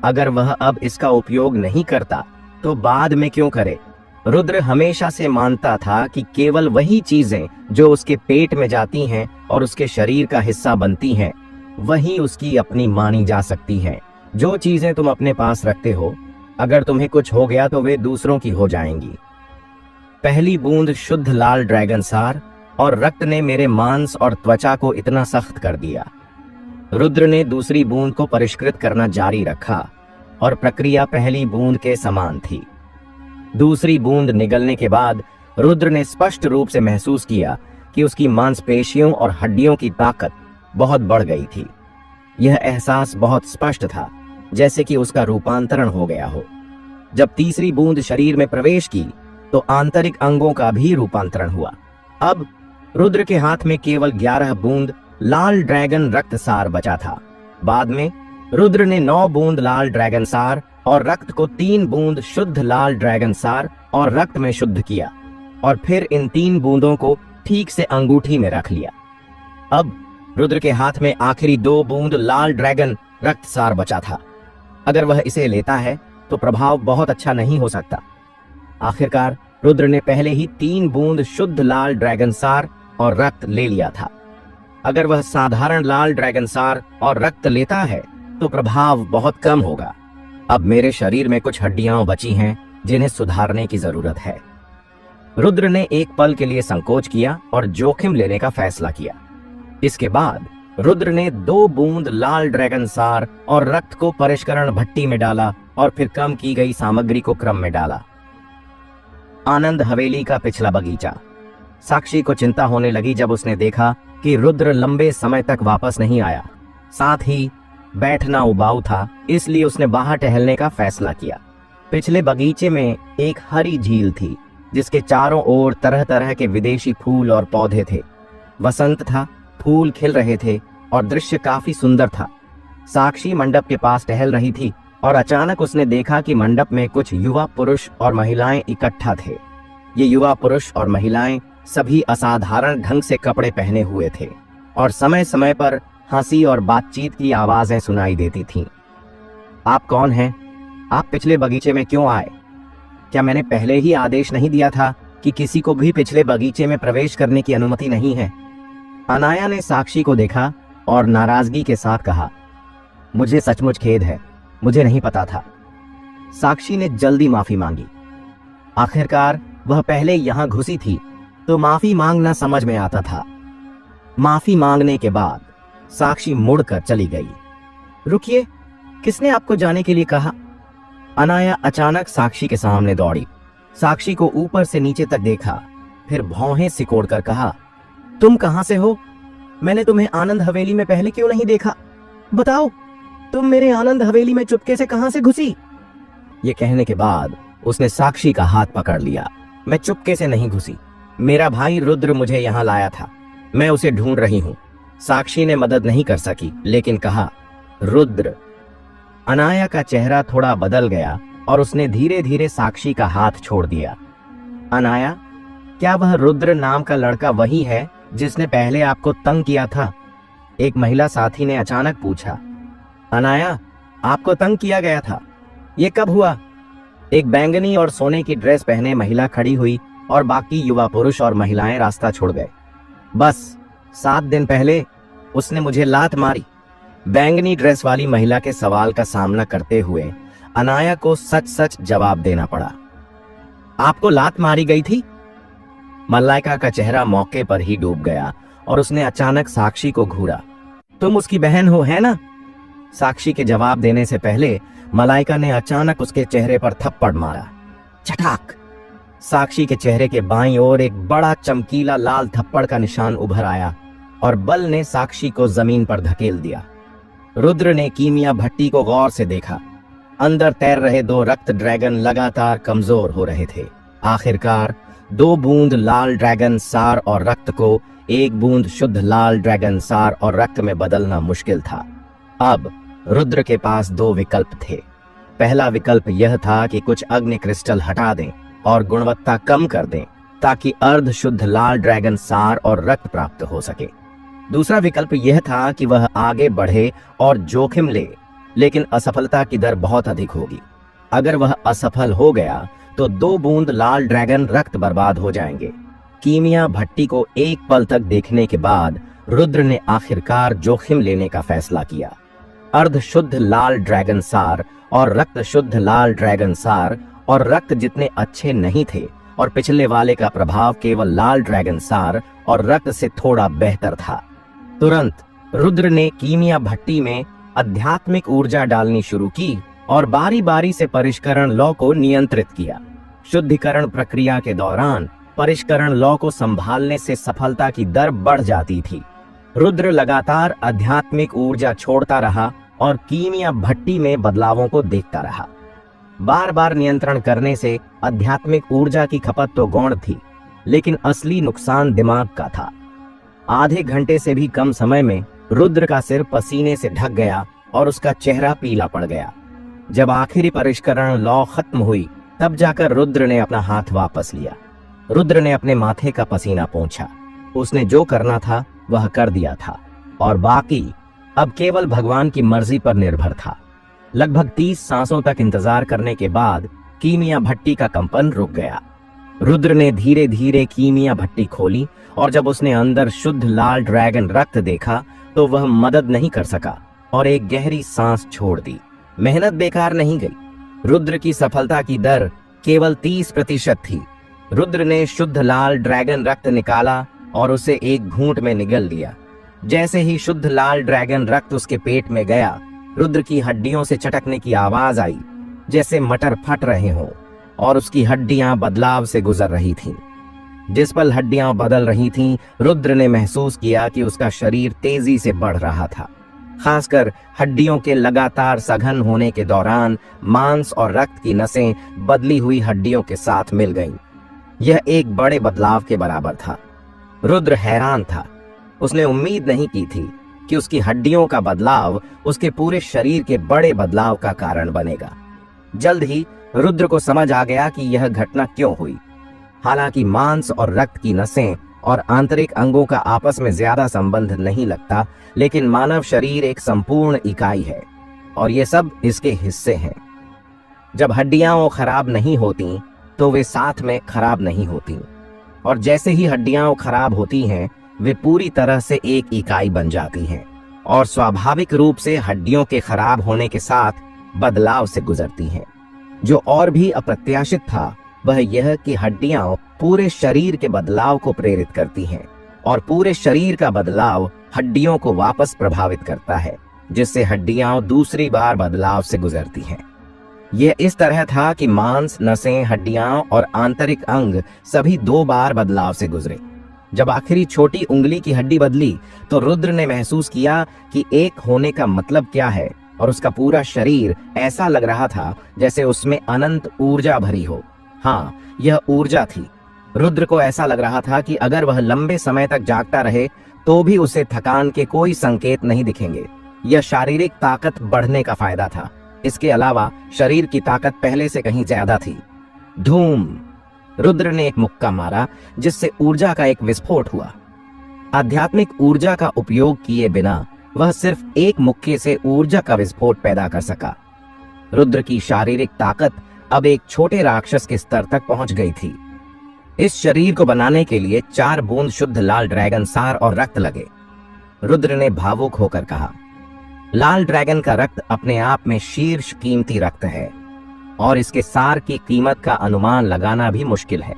अगर वह अब इसका उपयोग नहीं करता तो बाद में क्यों करे। रुद्र हमेशा से मानता था कि केवल वही चीजें जो उसके पेट में जाती हैं और उसके शरीर का हिस्सा बनती हैं, वही उसकी अपनी मानी जा सकती हैं। जो चीजें तुम अपने पास रखते हो, अगर तुम्हें कुछ हो गया तो वे दूसरों की हो जाएंगी। पहली बूंद शुद्ध लाल ड्रैगन सार और रक्त ने मेरे मांस और त्वचा को इतना सख्त कर दिया। रुद्र ने दूसरी बूंद को परिष्कृत करना जारी रखा और प्रक्रिया पहली बूंद के समान थी। दूसरी बूंद निगलने के बाद रुद्र ने स्पष्ट रूप से महसूस किया कि उसकी मांसपेशियों और हड्डियों की ताकत बहुत बढ़ गई थी। यह एहसास बहुत स्पष्ट था, जैसे कि उसका रूपांतरण हो गया हो। जब तीसरी बूंद शरीर में प्रवेश की तो आंतरिक अंगों का भी रूपांतरण हुआ। अब रुद्र के हाथ में केवल 11 बूंद लाल ड्रैगन रक्त सार बचा था। बाद में रुद्र ने 9 बूंद लाल ड्रैगन सार और रक्त को 3 बूंद शुद्ध लाल ड्रैगन सार और रक्त में शुद्ध किया और फिर इन 3 बूंदों को ठीक से अंगूठी में रख लिया। अब रुद्र के हाथ में आखिरी 2 बूंद लाल ड्रैगन रक्तसार बचा था। अगर वह इसे लेता है तो प्रभाव बहुत अच्छा नहीं हो सकता। आखिरकार रुद्र ने पहले ही 3 बूंद शुद्ध लाल ड्रैगन सार और रक्त ले लिया था। अगर वह साधारण लाल ड्रैगन सार और रक्त लेता है तो प्रभाव बहुत कम होगा। अब मेरे शरीर में कुछ हड्डियां बची हैं जिन्हें सुधारने की जरूरत है। रुद्र ने एक पल के लिए संकोच किया और जोखिम लेने का फैसला किया। इसके बाद रुद्र ने 2 बूंद लाल ड्रैगन सार और रक्त को परिष्करण भट्टी में डाला और फिर कम की गई सामग्री को क्रम में डाला। आनंद हवेली का पिछला बगीचा। साक्षी को चिंता होने लगी जब उसने देखा कि रुद्र लंबे समय तक वापस नहीं आया। साथ ही बैठना उबाऊ था, इसलिए उसने बाहर टहलने का फैसला किया। पिछले बगीचे में एक हरी झील थी जिसके चारों ओर तरह तरह के विदेशी फूल और पौधे थे। वसंत था, फूल खिल रहे थे और दृश्य काफी सुंदर था। साक्षी मंडप के पास टहल रही थी और अचानक उसने देखा कि मंडप में कुछ युवा पुरुष और महिलाएं इकट्ठा थे। ये युवा पुरुष और महिलाएं सभी असाधारण ढंग से कपड़े पहने हुए थे और समय समय पर हंसी और बातचीत की आवाजें सुनाई देती थीं। आप कौन हैं? आप पिछले बगीचे में क्यों आए? क्या मैंने पहले ही आदेश नहीं दिया था कि किसी को भी पिछले बगीचे में प्रवेश करने की अनुमति नहीं है? अनाया ने साक्षी को देखा और नाराजगी के साथ कहा, मुझे सचमुच खेद है, मुझे नहीं पता था। साक्षी ने जल्दी माफी मांगी। आखिरकार वह पहले यहां घुसी थी तो माफी मांगना समझ में आता था। माफी मांगने के बाद साक्षी मुड़कर चली गई। रुकिए, किसने आपको जाने के लिए कहा? अनाया अचानक साक्षी के सामने दौड़ी। साक्षी को ऊपर से नीचे तक देखा, फिर भौहें सिकोड़कर कहा, तुम कहां से हो? मैंने तुम्हें आनंद हवेली में पहले क्यों नहीं देखा? बताओ, तुम मेरे आनंद हवेली में चुपके से कहां से घुसी? ये कहने के बाद उसने साक्षी का हाथ पकड़ लिया। मैं चुपके से नहीं घुसी, मेरा भाई रुद्र मुझे यहां लाया था, मैं उसे ढूंढ रही हूं। साक्षी ने मदद नहीं कर सकी, लेकिन कहा, रुद्र। अनाया का चेहरा थोड़ा बदल गया और उसने धीरे धीरे साक्षी का हाथ छोड़ दिया। अनाया, क्या वह रुद्र नाम का लड़का वही है जिसने पहले आपको तंग किया था? एक महिला साथी ने अचानक पूछा। अनाया, आपको तंग किया गया था? ये कब हुआ? एक बैंगनी और सोने की ड्रेस पहने महिला खड़ी हुई और बाकी युवा पुरुष और महिलाएं रास्ता छोड़ गए। बस 7 दिन पहले उसने मुझे लात मारी। बैंगनी ड्रेस वाली महिला के सवाल का सामना करते हुए अनाया को सच सच जवाब देना पड़ा। आपको लात मारी गई थी? मलाइका का चेहरा मौके पर ही डूब गया और उसने अचानक साक्षी को घूरा। तुम उसकी बहन हो, है ना? साक्षी के जवाब देने से पहले मलाइका ने अचानक उसके चेहरे पर थप्पड़ मारा। चटाक! साक्षी के चेहरे के बाईं ओर एक बड़ा चमकीला लाल थप्पड़ का निशान उभर आया और बल ने साक्षी को जमीन पर धकेल दिया। रुद्र ने कीमिया भट्टी को गौर से देखा। अंदर तैर रहे 2 रक्त ड्रैगन लगातार कमजोर हो रहे थे। आखिरकार 2 बूंद लाल ड्रैगन सार और रक्त को 1 बूंद शुद्ध लाल ड्रैगन सार और रक्त में बदलना मुश्किल था। अब रुद्र के पास 2 विकल्प थे। पहला विकल्प यह था कि कुछ अग्नि क्रिस्टल हटा दें और गुणवत्ता कम कर दें ताकि अर्ध शुद्ध लाल ड्रैगन सार और रक्त प्राप्त हो सके। दूसरा विकल्प यह था कि वह आगे बढ़े और जोखिम ले, लेकिन असफलता की दर बहुत अधिक होगी। अगर वह असफल हो गया तो 2 बूंद लाल ड्रैगन रक्त बर्बाद हो जाएंगे। कीमिया भट्टी को एक पल तक देखने के बाद रुद्र ने आखिरकार जोखिम लेने का फैसला किया। अर्ध शुद्ध लाल ड्रैगन सार और रक्त शुद्ध लाल ड्रैगन सार और रक्त जितने अच्छे नहीं थे और पिछले वाले का प्रभाव केवल लाल ड्रैगन सार और रक्त से थोड़ा बेहतर था। तुरंत रुद्र ने कीमिया भट्टी में आध्यात्मिक ऊर्जा डालनी शुरू की और बारी बारी से परिष्करण लौ को नियंत्रित किया। शुद्धिकरण प्रक्रिया के दौरान परिष्करण लौ को संभालने से सफलता की दर बढ़ जाती थी। रुद्र लगातार आध्यात्मिक ऊर्जा छोड़ता रहा और कीमिया भट्टी में बदलावों को देखता रहा। बार बार नियंत्रण करने से आध्यात्मिक ऊर्जा की खपत तो गौण थी, लेकिन असली नुकसान दिमाग का था। आधे घंटे से भी कम समय में रुद्र का सिर पसीने से ढक गया और उसका चेहरा पीला पड़ गया। जब आखिरी परिष्करण लौ खत्म हुई, तब जाकर रुद्र ने अपना हाथ वापस लिया। रुद्र ने अपने माथे का पसीना पोंछा। उसने जो करना था वह कर दिया था। और बाकी अब केवल भगवान की मर्जी पर निर्भर था। लगभग 30 सांसों तक इंतजार करने के बाद कीमिया भट्टी का कंपन रुक गया। रुद्र ने धीरे धीरे कीमिया भट्टी खोली और जब उसने अंदर शुद्ध लाल ड्रैगन रक्त देखा तो वह मदद नहीं कर सका और एक गहरी सांस छोड़ दी। मेहनत बेकार नहीं गई। रुद्र की सफलता की दर केवल 30% थी। रुद्र ने शुद्ध लाल ड्रैगन रक्त निकाला और उसे एक घूंट में निगल लिया। जैसे ही शुद्ध लाल ड्रैगन रक्त उसके पेट में गया, रुद्र की हड्डियों से चटकने की आवाज आई, जैसे मटर फट रहे हों, और उसकी हड्डियां बदलाव से गुजर रही थीं। जिस पल हड्डियां बदल रही थीं, रुद्र ने महसूस किया कि उसका शरीर तेजी से बढ़ रहा था। खासकर हड्डियों के लगातार सघन होने के दौरान मांस और रक्त की नसें बदली हुई हड्डियों के साथ मिल गईं। यह एक बड़े बदलाव के बराबर था। रुद्र हैरान था। उसने उम्मीद नहीं की थी कि उसकी हड्डियों का बदलाव उसके पूरे शरीर के बड़े बदलाव का कारण बनेगा। जल्द ही रुद्र को समझ आ गया कि यह घटना क्यों हुई। हालांकि मांस और रक्त की नसें और आंतरिक अंगों का आपस में ज्यादा संबंध नहीं लगता, लेकिन मानव शरीर एक संपूर्ण इकाई है और ये सब इसके हिस्से हैं। जब हड्डियां खराब नहीं होती तो वे साथ में खराब नहीं होती, और जैसे ही हड्डियां खराब होती हैं वे पूरी तरह से एक इकाई बन जाती हैं और स्वाभाविक रूप से हड्डियों के खराब होने के साथ बदलाव से गुजरती हैं। जो और भी अप्रत्याशित था वह यह कि हड्डियां पूरे शरीर के बदलाव को प्रेरित करती हैं और पूरे शरीर का बदलाव हड्डियों को वापस प्रभावित करता है, जिससे हड्डियां दूसरी बार बदलाव से गुजरती हैं। यह इस तरह था कि मांस, नसें, हड्डियां और आंतरिक अंग सभी 2 बार बदलाव से गुजरे। जब आखिरी छोटी उंगली की हड्डी बदली तो रुद्र ने महसूस किया कि एक होने का मतलब क्या है, और उसका पूरा शरीर ऐसा लग रहा था जैसे उसमें अनंत ऊर्जा भरी हो। हाँ, यह ऊर्जा थी। रुद्र को ऐसा लग रहा था कि अगर वह लंबे समय तक जागता रहे तो भी उसे थकान के कोई संकेत नहीं दिखेंगे। यह शारीरिक ताकत बढ़ने का फायदा था। इसके अलावा शरीर की ताकत पहले से कहीं ज्यादा थी। धूम! रुद्र ने एक मुक्का मारा जिससे ऊर्जा का एक विस्फोट हुआ। आध्यात्मिक ऊर्जा का उपयोग किए बिना वह सिर्फ एक मुक्के से ऊर्जा का विस्फोट पैदा कर सका। रुद्र की शारीरिक ताकत अब एक छोटे राक्षस के स्तर तक पहुंच गई थी। इस शरीर को बनाने के लिए 4 बूंद शुद्ध लाल ड्रैगन सार और रक्त लगे। रुद्र ने भावुक होकर कहा, लाल ड्रैगन का रक्त अपने आप में शीर्ष कीमती रक्त है और इसके सार की कीमत का अनुमान लगाना भी मुश्किल है,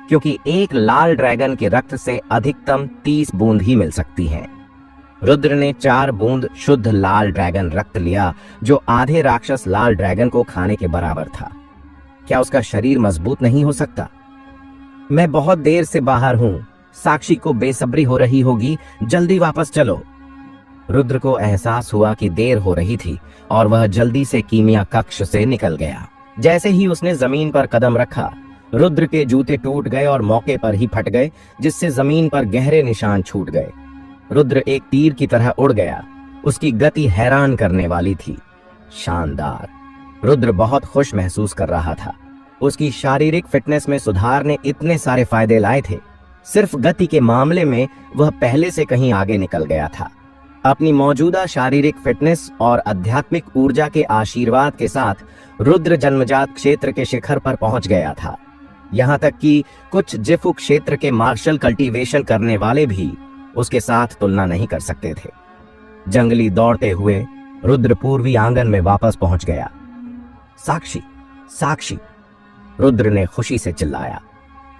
क्योंकि एक लाल ड्रैगन के रक्त से अधिकतम 30 बूंद ही मिल सकती हैं। रुद्र ने 4 बूंद शुद्ध लाल ड्रैगन रक्त लिया, जो आधे राक्षस लाल ड्रैगन को खाने के बराबर था। क्या उसका शरीर मजबूत नहीं हो सकता? मैं बहुत देर से बाहर हूं, साक्षी को बेसब्री हो रही होगी, जल्दी वापस चलो। रुद्र को एहसास हुआ कि देर हो रही थी और वह जल्दी से कीमिया कक्ष से निकल गया। जैसे ही उसने जमीन पर कदम रखा, रुद्र के जूते टूट गए और मौके पर ही फट गए, जिससे जमीन पर गहरे निशान छूट गए। रुद्र एक तीर की तरह उड़ गया। उसकी गति हैरान करने वाली थी। शानदार! रुद्र बहुत खुश महसूस कर रहा था। उसकी शारीरिक फिटनेस में सुधार ने इतने सारे फायदे लाए थे। सिर्फ गति के मामले में वह पहले से कहीं आगे निकल गया था। अपनी मौजूदा शारीरिक फिटनेस और आध्यात्मिक ऊर्जा के आशीर्वाद के साथ रुद्र जन्मजात क्षेत्र के शिखर पर पहुंच गया था। यहां तक कि कुछ जिफु क्षेत्र के मार्शल कल्टीवेशन करने वाले भी उसके साथ तुलना नहीं कर सकते थे। जंगली दौड़ते हुए रुद्र पूर्वी आंगन में वापस पहुंच गया। साक्षी, साक्षी! रुद्र ने खुशी से चिल्लाया।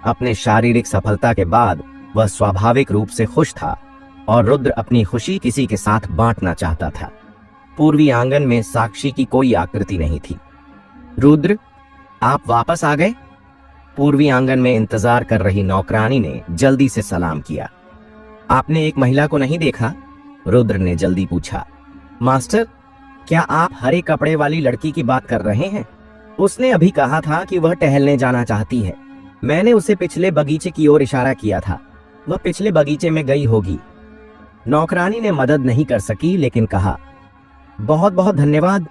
अपने शारीरिक सफलता के बाद वह स्वाभाविक रूप से खुश था और रुद्र अपनी खुशी किसी के साथ बांटना चाहता था। पूर्वी आंगन में साक्षी की कोई आकृति नहीं थी। रुद्र, आप वापस आ गए? पूर्वी आंगन में इंतजार कर रही नौकरानी ने जल्दी से सलाम किया। आपने एक महिला को नहीं देखा? रुद्र ने जल्दी पूछा। मास्टर, क्या आप हरे कपड़े वाली लड़की की बात कर रहे हैं? उसने अभी कहा था कि वह टहलने जाना चाहती है। मैंने उसे पिछले बगीचे की ओर इशारा किया था। वह पिछले बगीचे में गई होगी। नौकरानी ने मदद नहीं कर सकी, लेकिन कहा, बहुत बहुत धन्यवाद।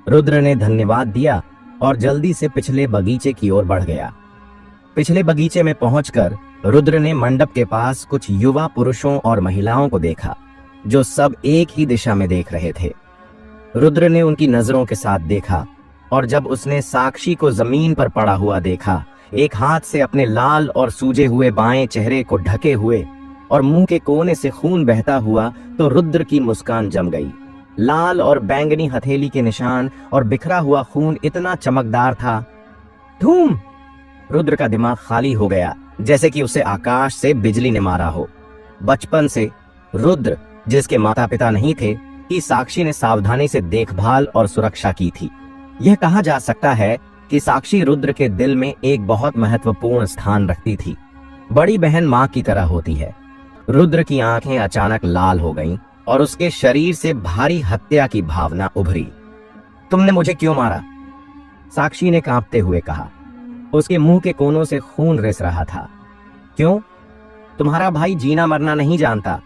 रुद्र ने धन्यवाद दिया और जल्दी से पिछले बगीचे की ओर बढ़ गया। पिछले बगीचे में पहुंचकर रुद्र ने मंडप के पास कुछ युवा पुरुषों और महिलाओं को देखा। जो सब एक ही दिशा में देख रहे थे। रुद्र ने उनकी नजरों के साथ देखा और जब उसने साक्षी को जमीन पर पड़ा हुआ देखा, एक हाथ से अपने लाल और सूजे हुए बाएं चेहरे को ढके हुए और मुंह के कोने से खून बहता हुआ, तो रुद्र की मुस्कान जम गई। लाल और बैंगनी हथेली के निशान और बिखरा हुआ खून इतना चमकदार था। धूम! रुद्र का दिमाग खाली हो गया, जैसे कि उसे आकाश से बिजली ने मारा हो। बचपन से रुद्र, जिसके माता पिता नहीं थे, की साक्षी ने सावधानी से देखभाल और सुरक्षा की थी। यह कहा जा सकता है कि साक्षी रुद्र के दिल में एक बहुत महत्वपूर्ण स्थान रखती थी। बड़ी बहन मां की तरह होती है। रुद्र की आंखें अचानक लाल हो गईं और उसके शरीर से भारी हत्या की भावना उभरी। तुमने मुझे क्यों मारा? साक्षी ने कांपते हुए कहा। उसके मुंह के कोनों से खून रिस रहा था। क्यों? तुम्हारा भाई जीना मरना नहीं जानता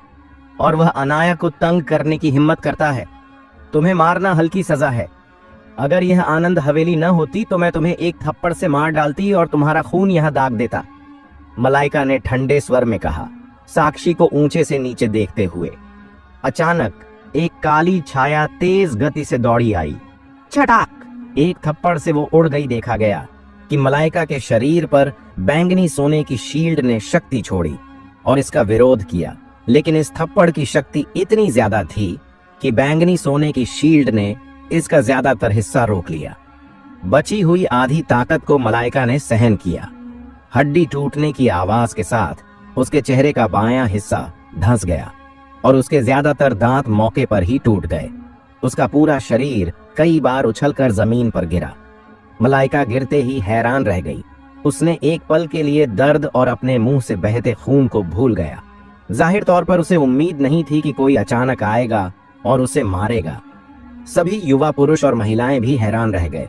और वह अनाया को तंग करने की हिम्मत करता है। तुम्हें मारना हल्की सजा है। अगर यह आनंद हवेली न होती तो मैं तुम्हें एक थप्पड़ से मार डालती और तुम्हारा खून यहां दाग देता, मलाइका ने ठंडे स्वर में कहा, साक्षी को ऊंचे से नीचे देखते हुए। अचानक एक काली छाया तेज गति से दौड़ी आई। छटाक! एक थप्पड़ से वो उड़ गई। देखा गया कि मलाइका के शरीर पर बैंगनी सोने की शील्ड ने शक्ति छोड़ी और इसका विरोध किया, लेकिन इस थप्पड़ की शक्ति इतनी ज्यादा थी कि बैंगनी सोने की शील्ड ने इसका ज्यादातर हिस्सा रोक लिया। बची हुई आधी ताकत को मलाइका ने सहन किया। हड्डी टूटने की आवाज के साथ उसके चेहरे का बायां हिस्सा धंस गया और उसके ज्यादातर दांत मौके पर ही टूट गए। उसका पूरा शरीर कई बार उछलकर जमीन पर गिरा। मलाइका गिरते ही हैरान रह गई। उसने एक पल के लिए दर्द और अपने मुंह से बहते खून को भूल गया। जाहिर तौर पर उसे उम्मीद नहीं थी कि कोई अचानक आएगा और उसे मारेगा। सभी युवा पुरुष और महिलाएं भी हैरान रह गए।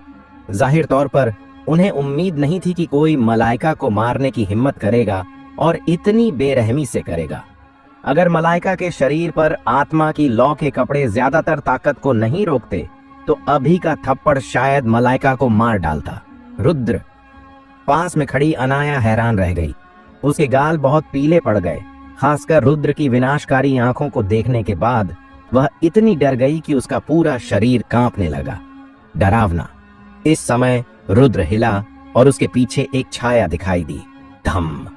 जाहिर तौर पर उन्हें उम्मीद नहीं थी कि कोई मलाइका को मारने की हिम्मत करेगा और इतनी बेरहमी से करेगा। अगर मलाइका के शरीर पर आत्मा की लौ के कपड़े ज्यादातर ताकत को नहीं रोकते तो अभी का थप्पड़ शायद मलाइका को मार डालता। रुद्र! पास में खड़ी अनाया हैरान रह गई। उसके गाल बहुत पीले पड़ गए। खासकर रुद्र की विनाशकारी आंखों को देखने के बाद वह इतनी डर गई कि उसका पूरा शरीर कांपने लगा। डरावना! इस समय रुद्र हिला और उसके पीछे एक छाया दिखाई दी। धम!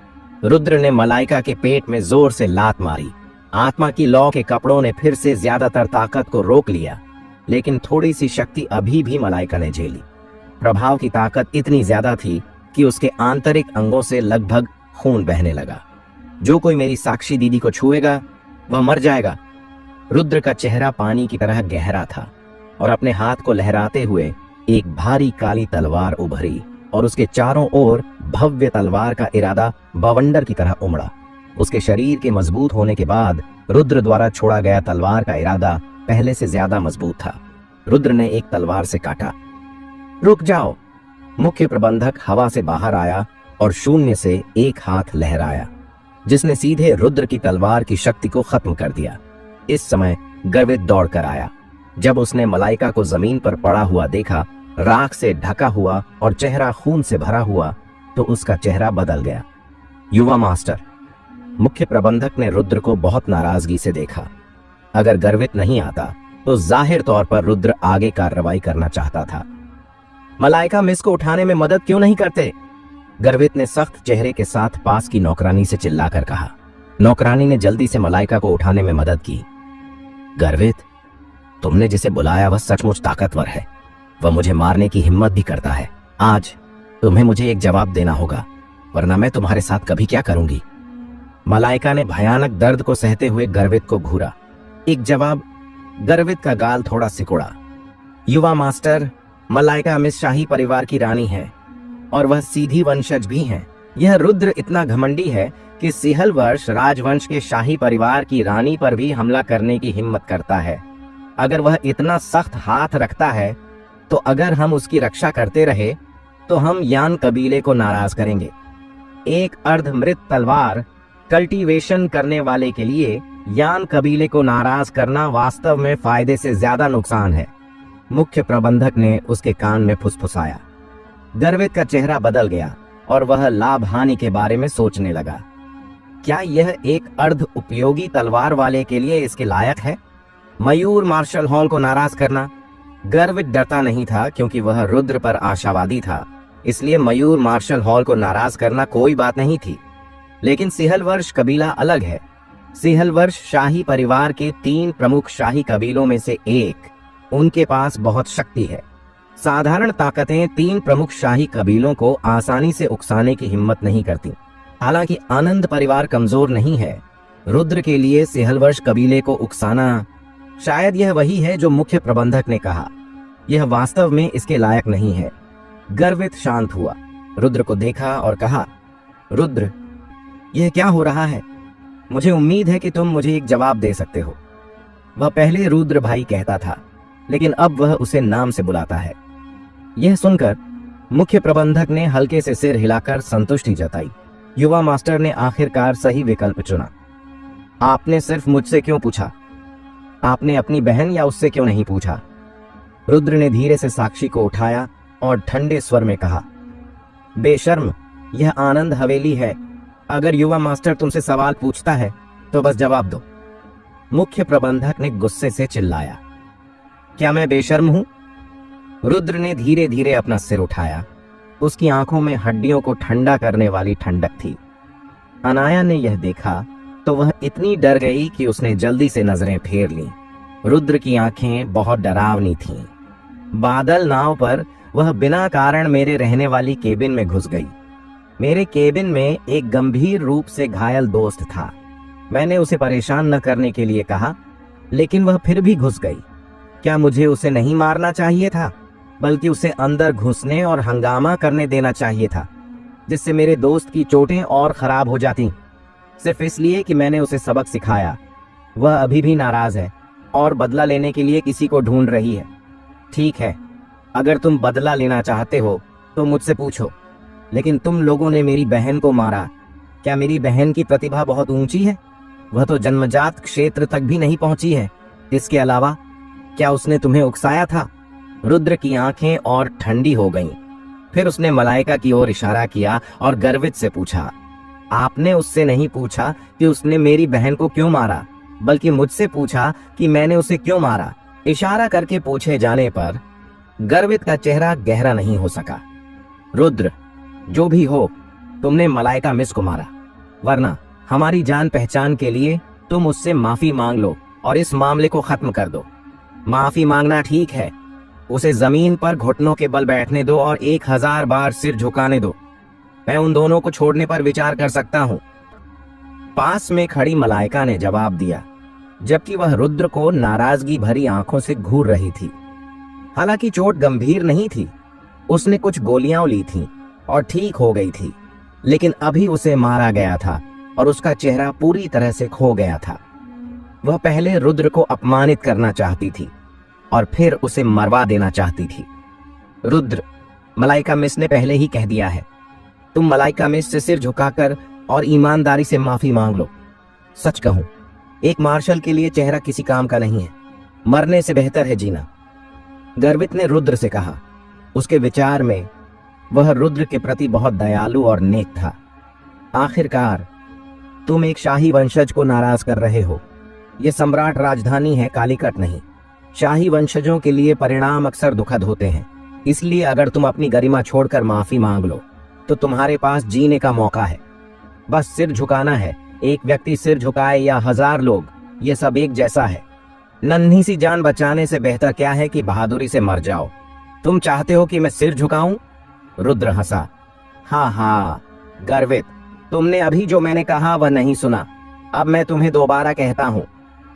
रुद्र ने मलाइका के पेट में जोर से लात मारी। आत्मा की लौ के कपड़ों ने फिर से ज्यादातर ताकत को रोक लिया, लेकिन थोड़ी सी शक्ति अभी भी मलाइका ने झेली। प्रभाव की ताकत इतनी ज्यादा थी कि उसके आंतरिक अंगों से लगभग खून बहने लगा। जो कोई मेरी साक्षी दीदी को छुएगा वह मर जाएगा। रुद्र का चेहरा पानी की तरह गहरा था और अपने हाथ को लहराते हुए एक भारी काली तलवार उभरी और उसके चारों ओर भव्य तलवार का इरादा बवंडर की तरह उमड़ा। उसके शरीर के मजबूत होने के बाद रुद्र द्वारा छोड़ा गया तलवार का इरादा पहले से ज्यादा मजबूत था। रुद्र ने एक तलवार से काटा। रुक जाओ! मुख्य प्रबंधक हवा से बाहर आया और शून्य से एक हाथ लहराया, जिसने सीधे रुद्र की तलवार की शक्ति को खत्म कर दिया। इस समय गर्वित दौड़कर आया। जब उसने मलाइका को जमीन पर पड़ा हुआ देखा, राख से ढका हुआ और चेहरा खून से भरा हुआ, तो उसका चेहरा बदल गया। युवा मास्टर! मुख्य प्रबंधक ने रुद्र को बहुत नाराजगी से देखा। अगर गर्वित नहीं आता तो जाहिर तौर पर रुद्र आगे कार्रवाई करना चाहता था। मलाइका मिस को उठाने में मदद क्यों नहीं करते? गर्वित ने सख्त चेहरे के साथ पास की नौकरानी से चिल्लाकर कहा। नौकरानी ने जल्दी से मलाइका को उठाने में मदद की। गर्वित, तुमने जिसे बुलाया वह सचमुच ताकतवर है। वह मुझे मारने की हिम्मत भी करता है। आज तुम्हें मुझे एक जवाब देना होगा, वरना मैं तुम्हारे साथ कभी क्या करूंगी। मलाइका ने भयानक दर्द को सहते हुए गर्वित को घूरा। एक जवाब? गर्वित का गाल थोड़ा सिकुड़ा। युवा मास्टर, मलाइका मिस शाही परिवार की रानी है और वह सीधी वंशज भी हैं। यह रुद्र इतना घमंडी है कि सिहल वर्ष राजवंश के शाही परिवार की रानी पर भी हमला करने की हिम्मत करता है। अगर वह इतना सख्त हाथ रखता है तो अगर हम उसकी रक्षा करते रहे तो हम यान कबीले को नाराज करेंगे। एक अर्धमृत तलवार कल्टीवेशन करने वाले के लिए यान कबीले को नाराज करना वास्तव में फायदे से ज्यादा नुकसान है। मुख्य प्रबंधक ने उसके कान में फुसफुसाया। गर्वित का चेहरा बदल गया और वह लाभ हानि के बारे में सोचने लगा। क्या यह एक अर्ध उपयोगी तलवार वाले के लिए इसके लायक है? मयूर मार्शल हॉल को नाराज करना। गर्वित डरता नहीं था क्योंकि वह रुद्र पर आशावादी था, इसलिए मयूर मार्शल हॉल को नाराज करना कोई बात नहीं थी। लेकिन सिहलवर्ष कबीला अलग है। सिहलवर्ष शाही परिवार के 3 प्रमुख शाही कबीलों में से एक। उनके पास बहुत शक्ति है। साधारण ताकतें 3 प्रमुख शाही कबीलों को आसानी से उकसाने की हिम्मत नहीं करती। हालांकि आनंद परिवार कमजोर नहीं है। रुद्र के लिए सिहलवर्ष कबीले को उकसाना, शायद यह वही है जो मुख्य प्रबंधक ने कहा। यह वास्तव में इसके लायक नहीं है। गर्वित शांत हुआ, रुद्र को देखा और कहा, रुद्र, यह क्या हो रहा है? मुझे उम्मीद है कि तुम मुझे एक जवाब दे सकते हो। वह पहले रुद्र भाई कहता था, लेकिन अब वह उसे नाम से बुलाता है। यह सुनकर मुख्य प्रबंधक ने हल्के से सिर हिलाकर संतुष्टि जताई। युवा मास्टर ने आखिरकार सही विकल्प चुना। आपने सिर्फ मुझसे क्यों पूछा? आपने अपनी बहन या उससे क्यों नहीं पूछा? रुद्र ने धीरे से साक्षी को उठाया और ठंडे स्वर में कहा, बेशर्म, यह आनंद हवेली है। अगर युवा मास्टर तुमसे सवाल पूछता है तो बस जवाब दो। मुख्य प्रबंधक ने गुस्से से चिल्लाया, क्या मैं बेशर्म हूं? रुद्र ने धीरे धीरे अपना सिर उठाया। उसकी आंखों में हड्डियों को ठंडा करने वाली ठंडक थी। अनाया ने यह देखा तो वह इतनी डर गई कि उसने जल्दी से नजरें फेर लीं। रुद्र की आंखें बहुत डरावनी थीं। बादल नाव पर वह बिना कारण मेरे रहने वाली केबिन में घुस गई। मेरे केबिन में एक गंभीर रूप से घायल दोस्त था। मैंने उसे परेशान न करने के लिए कहा, लेकिन वह फिर भी घुस गई। क्या मुझे उसे नहीं मारना चाहिए था, बल्कि उसे अंदर घुसने और हंगामा करने देना चाहिए था, जिससे मेरे दोस्त की चोटें और खराब हो जाती, सिर्फ इसलिए कि मैंने उसे सबक सिखाया। वह अभी भी नाराज है और बदला लेने के लिए किसी को ढूंढ रही है। ठीक है, अगर तुम बदला लेना चाहते हो तो मुझसे पूछो, लेकिन तुम लोगों ने मेरी बहन को मारा। क्या मेरी बहन की प्रतिभा बहुत ऊंची है? वह तो जन्मजात क्षेत्र तक भी नहीं पहुंची है। इसके अलावा क्या उसने तुम्हें उकसाया था? रुद्र की आंखें और ठंडी हो गईं। फिर उसने मलाइका की ओर इशारा किया और गर्वित से पूछा, आपने उससे नहीं पूछा कि उसने मेरी बहन को क्यों मारा, बल्कि मुझसे पूछा कि मैंने उसे क्यों मारा। इशारा करके पूछे जाने पर गर्वित का चेहरा गहरा नहीं हो सका। रुद्र, जो भी हो, तुमने मलाइका मिस को मारा, वरना हमारी जान पहचान के लिए तुम उससे माफी मांग लो और इस मामले को खत्म कर दो। माफी मांगना ठीक है, उसे जमीन पर घुटनों के बल बैठने दो और 1000 बार सिर झुकाने दो। मैं उन दोनों को छोड़ने पर विचार कर सकता हूं। पास में खड़ी मलाइका ने जवाब दिया, जबकि वह रुद्र को नाराजगी भरी आंखों से घूर रही थी। हालांकि चोट गंभीर नहीं थी, उसने कुछ गोलियां ली थीं और ठीक हो गई थी, लेकिन अभी उसे मारा गया था और उसका चेहरा पूरी तरह से खो गया था। वह पहले रुद्र को अपमानित करना चाहती थी और फिर उसे मरवा देना चाहती थी। रुद्र, मलाइका मिस ने पहले ही कह दिया है, तुम मलाइका मिस से सिर झुकाकर और ईमानदारी से माफी मांग लो। सच कहूं, एक मार्शल के लिए चेहरा किसी काम का नहीं है। मरने से बेहतर है जीना। गर्वित ने रुद्र से कहा। उसके विचार में वह रुद्र के प्रति बहुत दयालु और नेक था। आखिरकार तुम एक शाही वंशज को नाराज कर रहे हो। यह सम्राट राजधानी है, कालीकट नहीं। शाही वंशजों के लिए परिणाम अक्सर दुखद होते हैं। इसलिए अगर तुम अपनी गरिमा छोड़कर माफी मांग लो तो तुम्हारे पास जीने का मौका है। बस सिर झुकाना है। एक व्यक्ति सिर झुकाए या 1000 लोग, ये सब एक जैसा है। नन्ही सी जान बचाने से बेहतर क्या है कि बहादुरी से मर जाओ। तुम चाहते हो कि मैं सिर झुकाऊं? रुद्र हंसा। हाँ, गर्वित, तुमने अभी जो मैंने कहा वह नहीं सुना। अब मैं तुम्हें दोबारा कहता हूं,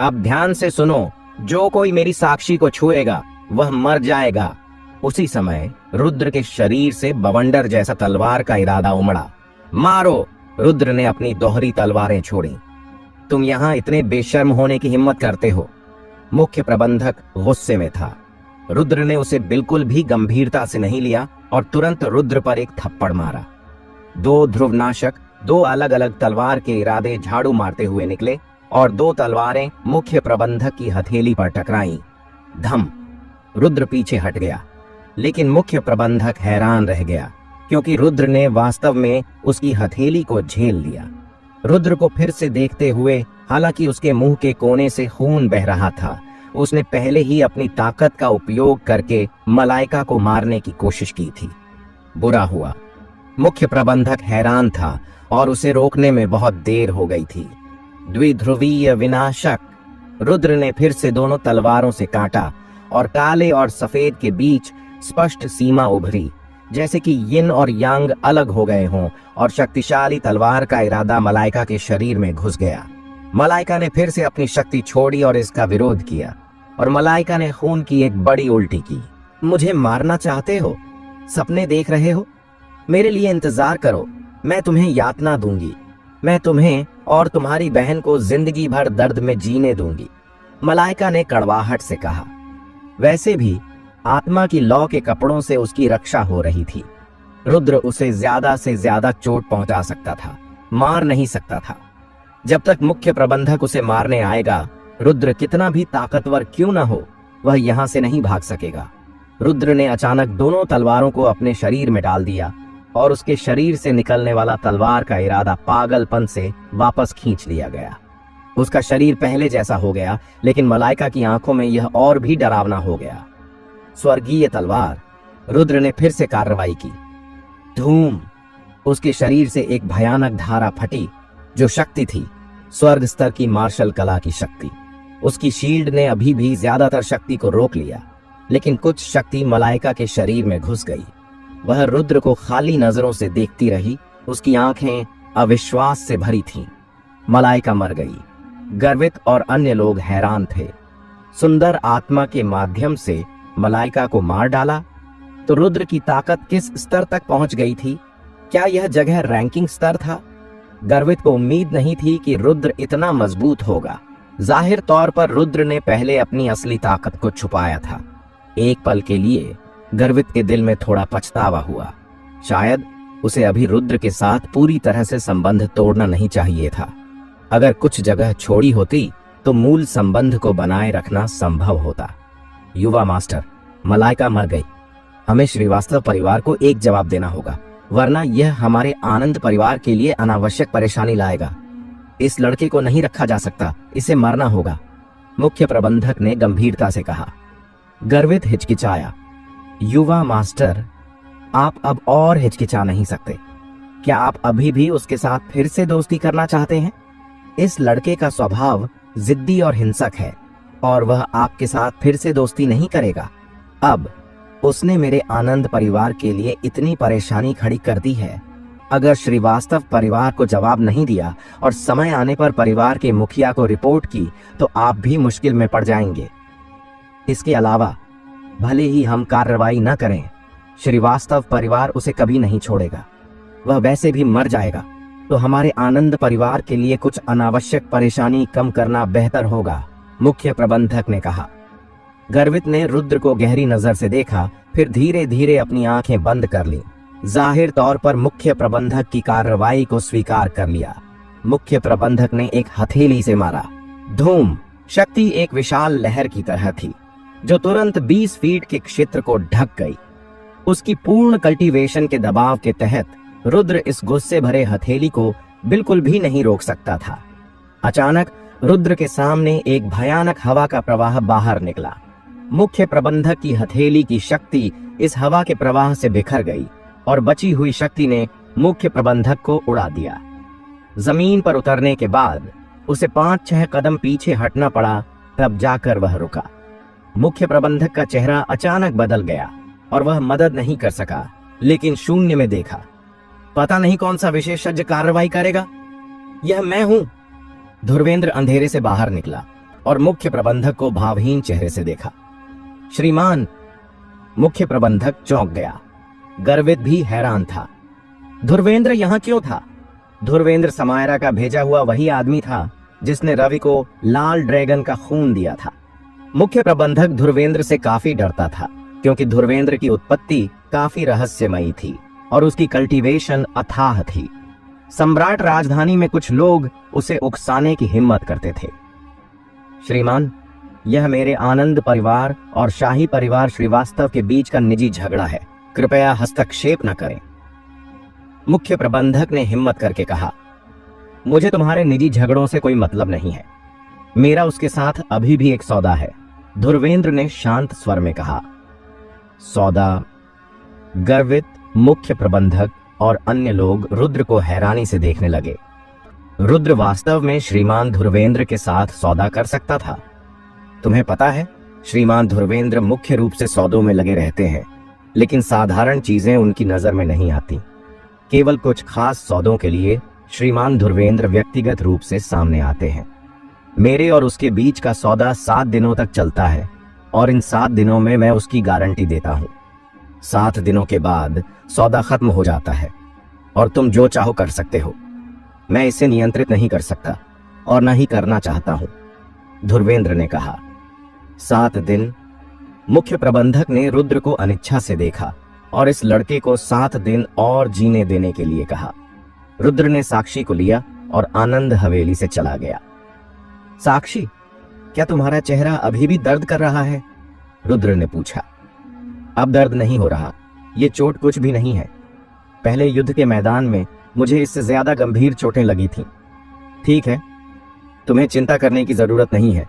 अब ध्यान से सुनो। जो कोई मेरी साक्षी को छुएगा वह मर जाएगा। उसी समय रुद्र के शरीर से बवंडर जैसा तलवार का इरादा उमड़ा। मारो! रुद्र ने अपनी दोहरी तलवारें छोड़ी। तुम यहां इतने बेशर्म होने की हिम्मत करते हो? मुख्य प्रबंधक गुस्से में था। रुद्र ने उसे बिल्कुल भी गंभीरता से नहीं लिया और तुरंत रुद्र पर एक थप्पड़ मारा। 2 ध्रुवनाशक 2 अलग अलग तलवार के इरादे झाड़ू मारते हुए निकले और 2 तलवारें मुख्य प्रबंधक की हथेली पर टकराईं। धम! रुद्र पीछे हट गया, लेकिन मुख्य प्रबंधक हैरान रह गया, क्योंकि रुद्र ने वास्तव में उसकी हथेली को झेल लिया। रुद्र को फिर से देखते हुए, हालांकि उसके मुंह के कोने से खून बह रहा था, उसने पहले ही अपनी ताकत का उपयोग करके मलाइका को मारने की कोशिश की थी। बुरा हुआ। मुख्य प्रबंधक हैरान था और उसे रोकने में बहुत देर हो गई थी। द्विध्रुवीय विनाशक। रुद्र ने फिर से दोनों तलवारों से काटा और काले और सफेद के बीच स्पष्ट सीमा उभरी, जैसे कि यिन और यांग अलग हो गए हों, और शक्तिशाली तलवार का इरादा मलाइका के शरीर में घुस गया। मलाइका ने फिर से अपनी शक्ति छोड़ी और इसका विरोध किया, और मलाइका ने खून की एक बड़ी उल्टी की। मुझे मारना चाहते हो? सपने देख रहे हो? मेरे लिए इंतजार करो, मैं तुम्हें यातना दूंगी। मैं तुम्हें और तुम्हारी बहन को जिंदगी भर दर्द में जीने दूंगी, मलाइका ने कड़वाहट से कहा। वैसे भी आत्मा की लौ के कपड़ों से उसकी रक्षा हो रही थी। रुद्र उसे ज्यादा से ज्यादा चोट पहुंचा सकता था, मार नहीं सकता था। जब तक मुख्य प्रबंधक उसे मारने आएगा, रुद्र कितना भी ताकतवर क्यों न हो, वह यहां से नहीं भाग सकेगा। रुद्र ने अचानक दोनों तलवारों को अपने शरीर में डाल दिया और उसके शरीर से निकलने वाला तलवार का इरादा पागलपन से वापस खींच लिया गया। उसका शरीर पहले जैसा हो गया, लेकिन मलाइका की आंखों में यह और भी डरावना हो गया। स्वर्गीय तलवार। रुद्र ने फिर से कार्रवाई की। धूम। उसके शरीर से एक भयानक धारा फटी, जो शक्ति थी, स्वर्ग स्तर की मार्शल कला की शक्ति। उसकी शील्ड ने अभी भी ज्यादातर शक्ति को रोक लिया, लेकिन कुछ शक्ति मलाइका के शरीर में घुस गई। वह रुद्र को खाली नजरों से देखती रही, उसकी आंखें अविश्वास से भरी थीं। मलाइका मर गई। गर्वित और अन्य लोग हैरान थे। सुंदर आत्मा के माध्यम से मलाइका को मार डाला, तो रुद्र की ताकत किस स्तर तक पहुंच गई थी? क्या यह जगह रैंकिंग स्तर था? गर्वित को उम्मीद नहीं थी कि रुद्र इतना मजबूत होगा। जाहिर तौर पर रुद्र ने पहले अपनी असली ताकत को छुपाया था। एक पल के लिए गर्वित के दिल में थोड़ा पछतावा हुआ। शायद उसे अभी रुद्र के साथ पूरी तरह से संबंध तोड़ना नहीं चाहिए था। अगर कुछ जगह छोड़ी होती तो मूल संबंध को बनाए रखना संभव होता। युवा मास्टर, मलाइका मर गई। हमें श्रीवास्तव परिवार को एक जवाब देना होगा, वरना यह हमारे आनंद परिवार के लिए अनावश्यक परेशानी लाएगा। इस लड़के को नहीं रखा जा सकता, इसे मरना होगा, मुख्य प्रबंधक ने गंभीरता से कहा। गर्वित हिचकिचाया। युवा मास्टर, आप अब और हिचकिचा नहीं सकते। क्या आप अभी भी उसके साथ फिर से दोस्ती करना चाहते हैं? इस लड़के का स्वभाव जिद्दी और हिंसक है, और वह आपके साथ फिर से दोस्ती नहीं करेगा। अब उसने मेरे आनंद परिवार के लिए इतनी परेशानी खड़ी कर दी है। अगर श्रीवास्तव परिवार को जवाब नहीं दिया और समय आने पर परिवार के मुखिया को रिपोर्ट की, तो आप भी मुश्किल में पड़ जाएंगे। इसके अलावा भले ही हम कार्रवाई न करें, श्रीवास्तव परिवार उसे कभी नहीं छोड़ेगा। वह वैसे भी मर जाएगा, तो हमारे आनंद परिवार के लिए कुछ अनावश्यक परेशानी कम करना बेहतर होगा, मुख्य प्रबंधक ने कहा। गर्वित ने रुद्र को गहरी नजर से देखा, फिर धीरे धीरे अपनी आंखें बंद कर ली। जाहिर तौर पर मुख्य प्रबंधक की कार्रवाई को स्वीकार कर लिया। मुख्य प्रबंधक ने एक हथेली से मारा। धूम। शक्ति एक विशाल लहर की तरह थी, जो तुरंत 20 फीट के क्षेत्र को ढक गई। उसकी पूर्ण कल्टीवेशन के दबाव के तहत रुद्र इस गुस्से भरे हथेली को बिल्कुल भी नहीं रोक सकता था। अचानक रुद्र के सामने एक भयानक हवा का प्रवाह बाहर निकला। मुख्य प्रबंधक की हथेली की शक्ति इस हवा के प्रवाह से बिखर गई और बची हुई शक्ति ने मुख्य प्रबंधक को उड़ा दिया। जमीन पर उतरने के बाद उसे 5-6 कदम पीछे हटना पड़ा, तब जाकर वह रुका। मुख्य प्रबंधक का चेहरा अचानक बदल गया और वह मदद नहीं कर सका, लेकिन शून्य में देखा। पता नहीं कौन सा विशेषज्ञ कार्रवाई करेगा। यह मैं हूं। धुर्वेंद्र अंधेरे से बाहर निकला और मुख्य प्रबंधक को भावहीन चेहरे से देखा। श्रीमान, मुख्य प्रबंधक चौंक गया। गर्वित भी हैरान था। धुर्वेंद्र यहां क्यों था? धुर्वेंद्र समायरा का भेजा हुआ वही आदमी था जिसने रवि को लाल ड्रैगन का खून दिया था। मुख्य प्रबंधक धुर्वेंद्र से काफी डरता था, क्योंकि धुर्वेंद्र की उत्पत्ति काफी रहस्यमयी थी और उसकी कल्टीवेशन अथाह थी। सम्राट राजधानी में कुछ लोग उसे उकसाने की हिम्मत करते थे। श्रीमान, यह मेरे आनंद परिवार और शाही परिवार श्रीवास्तव के बीच का निजी झगड़ा है, कृपया हस्तक्षेप न करें, मुख्य प्रबंधक ने हिम्मत करके कहा। मुझे तुम्हारे निजी झगड़ों से कोई मतलब नहीं है। मेरा उसके साथ अभी भी एक सौदा है, धुर्वेंद्र ने शांत स्वर में कहा। सौदा? गर्वित मुख्य प्रबंधक और अन्य लोग रुद्र को हैरानी से देखने लगे। रुद्र वास्तव में श्रीमान धुर्वेंद्र के साथ सौदा कर सकता था। तुम्हें पता है, श्रीमान धुर्वेंद्र मुख्य रूप से सौदों में लगे रहते हैं, लेकिन साधारण चीजें उनकी नजर में नहीं आती। केवल कुछ खास सौदों के लिए श्रीमान धुर्वेंद्र व्यक्तिगत रूप से सामने आते हैं। मेरे और उसके बीच का सौदा 7 दिनों तक चलता है और इन 7 दिनों में मैं उसकी गारंटी देता हूं। 7 दिनों के बाद सौदा खत्म हो जाता है और तुम जो चाहो कर सकते हो। मैं इसे नियंत्रित नहीं कर सकता और न ही करना चाहता हूं, धुर्वेंद्र ने कहा। 7 दिन? मुख्य प्रबंधक ने रुद्र को अनिच्छा से देखा और इस लड़के को 7 दिन और जीने देने के लिए कहा। रुद्र ने साक्षी को लिया और आनंद हवेली से चला गया। साक्षी, क्या तुम्हारा चेहरा अभी भी दर्द कर रहा है? रुद्र ने पूछा। अब दर्द नहीं हो रहा, ये चोट कुछ भी नहीं है। पहले युद्ध के मैदान में मुझे इससे ज्यादा गंभीर चोटें लगी थीं। ठीक है, तुम्हें चिंता करने की जरूरत नहीं है,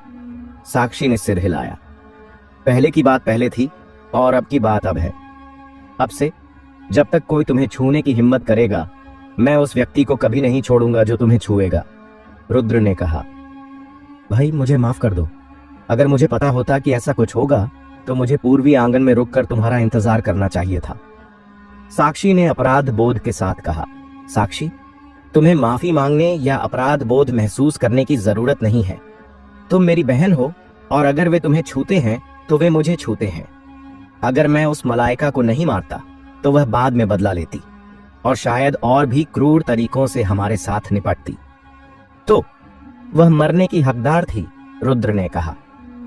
साक्षी ने सिर हिलाया। पहले की बात पहले थी और अब की बात अब है। अब से जब तक कोई तुम्हें छूने की हिम्मत करेगा, मैं उस व्यक्ति को कभी नहीं छोड़ूंगा जो तुम्हें छुएगा, रुद्र ने कहा। भाई, मुझे माफ कर दो। अगर मुझे पता होता कि ऐसा कुछ होगा तो मुझे पूर्वी आंगन में रुककर तुम्हारा इंतजार करना चाहिए था, साक्षी ने अपराध बोध के साथ कहा। साक्षी, तुम्हें माफी मांगने या अपराध बोध महसूस करने की जरूरत नहीं है। तुम मेरी बहन हो और अगर वे तुम्हें छूते हैं तो वे मुझे छूते हैं। अगर मैं उस मलाइका को नहीं मारता तो वह बाद में बदला लेती और शायद और भी क्रूर तरीकों से हमारे साथ निपटती। तो वह मरने की हकदार थी, रुद्र ने कहा।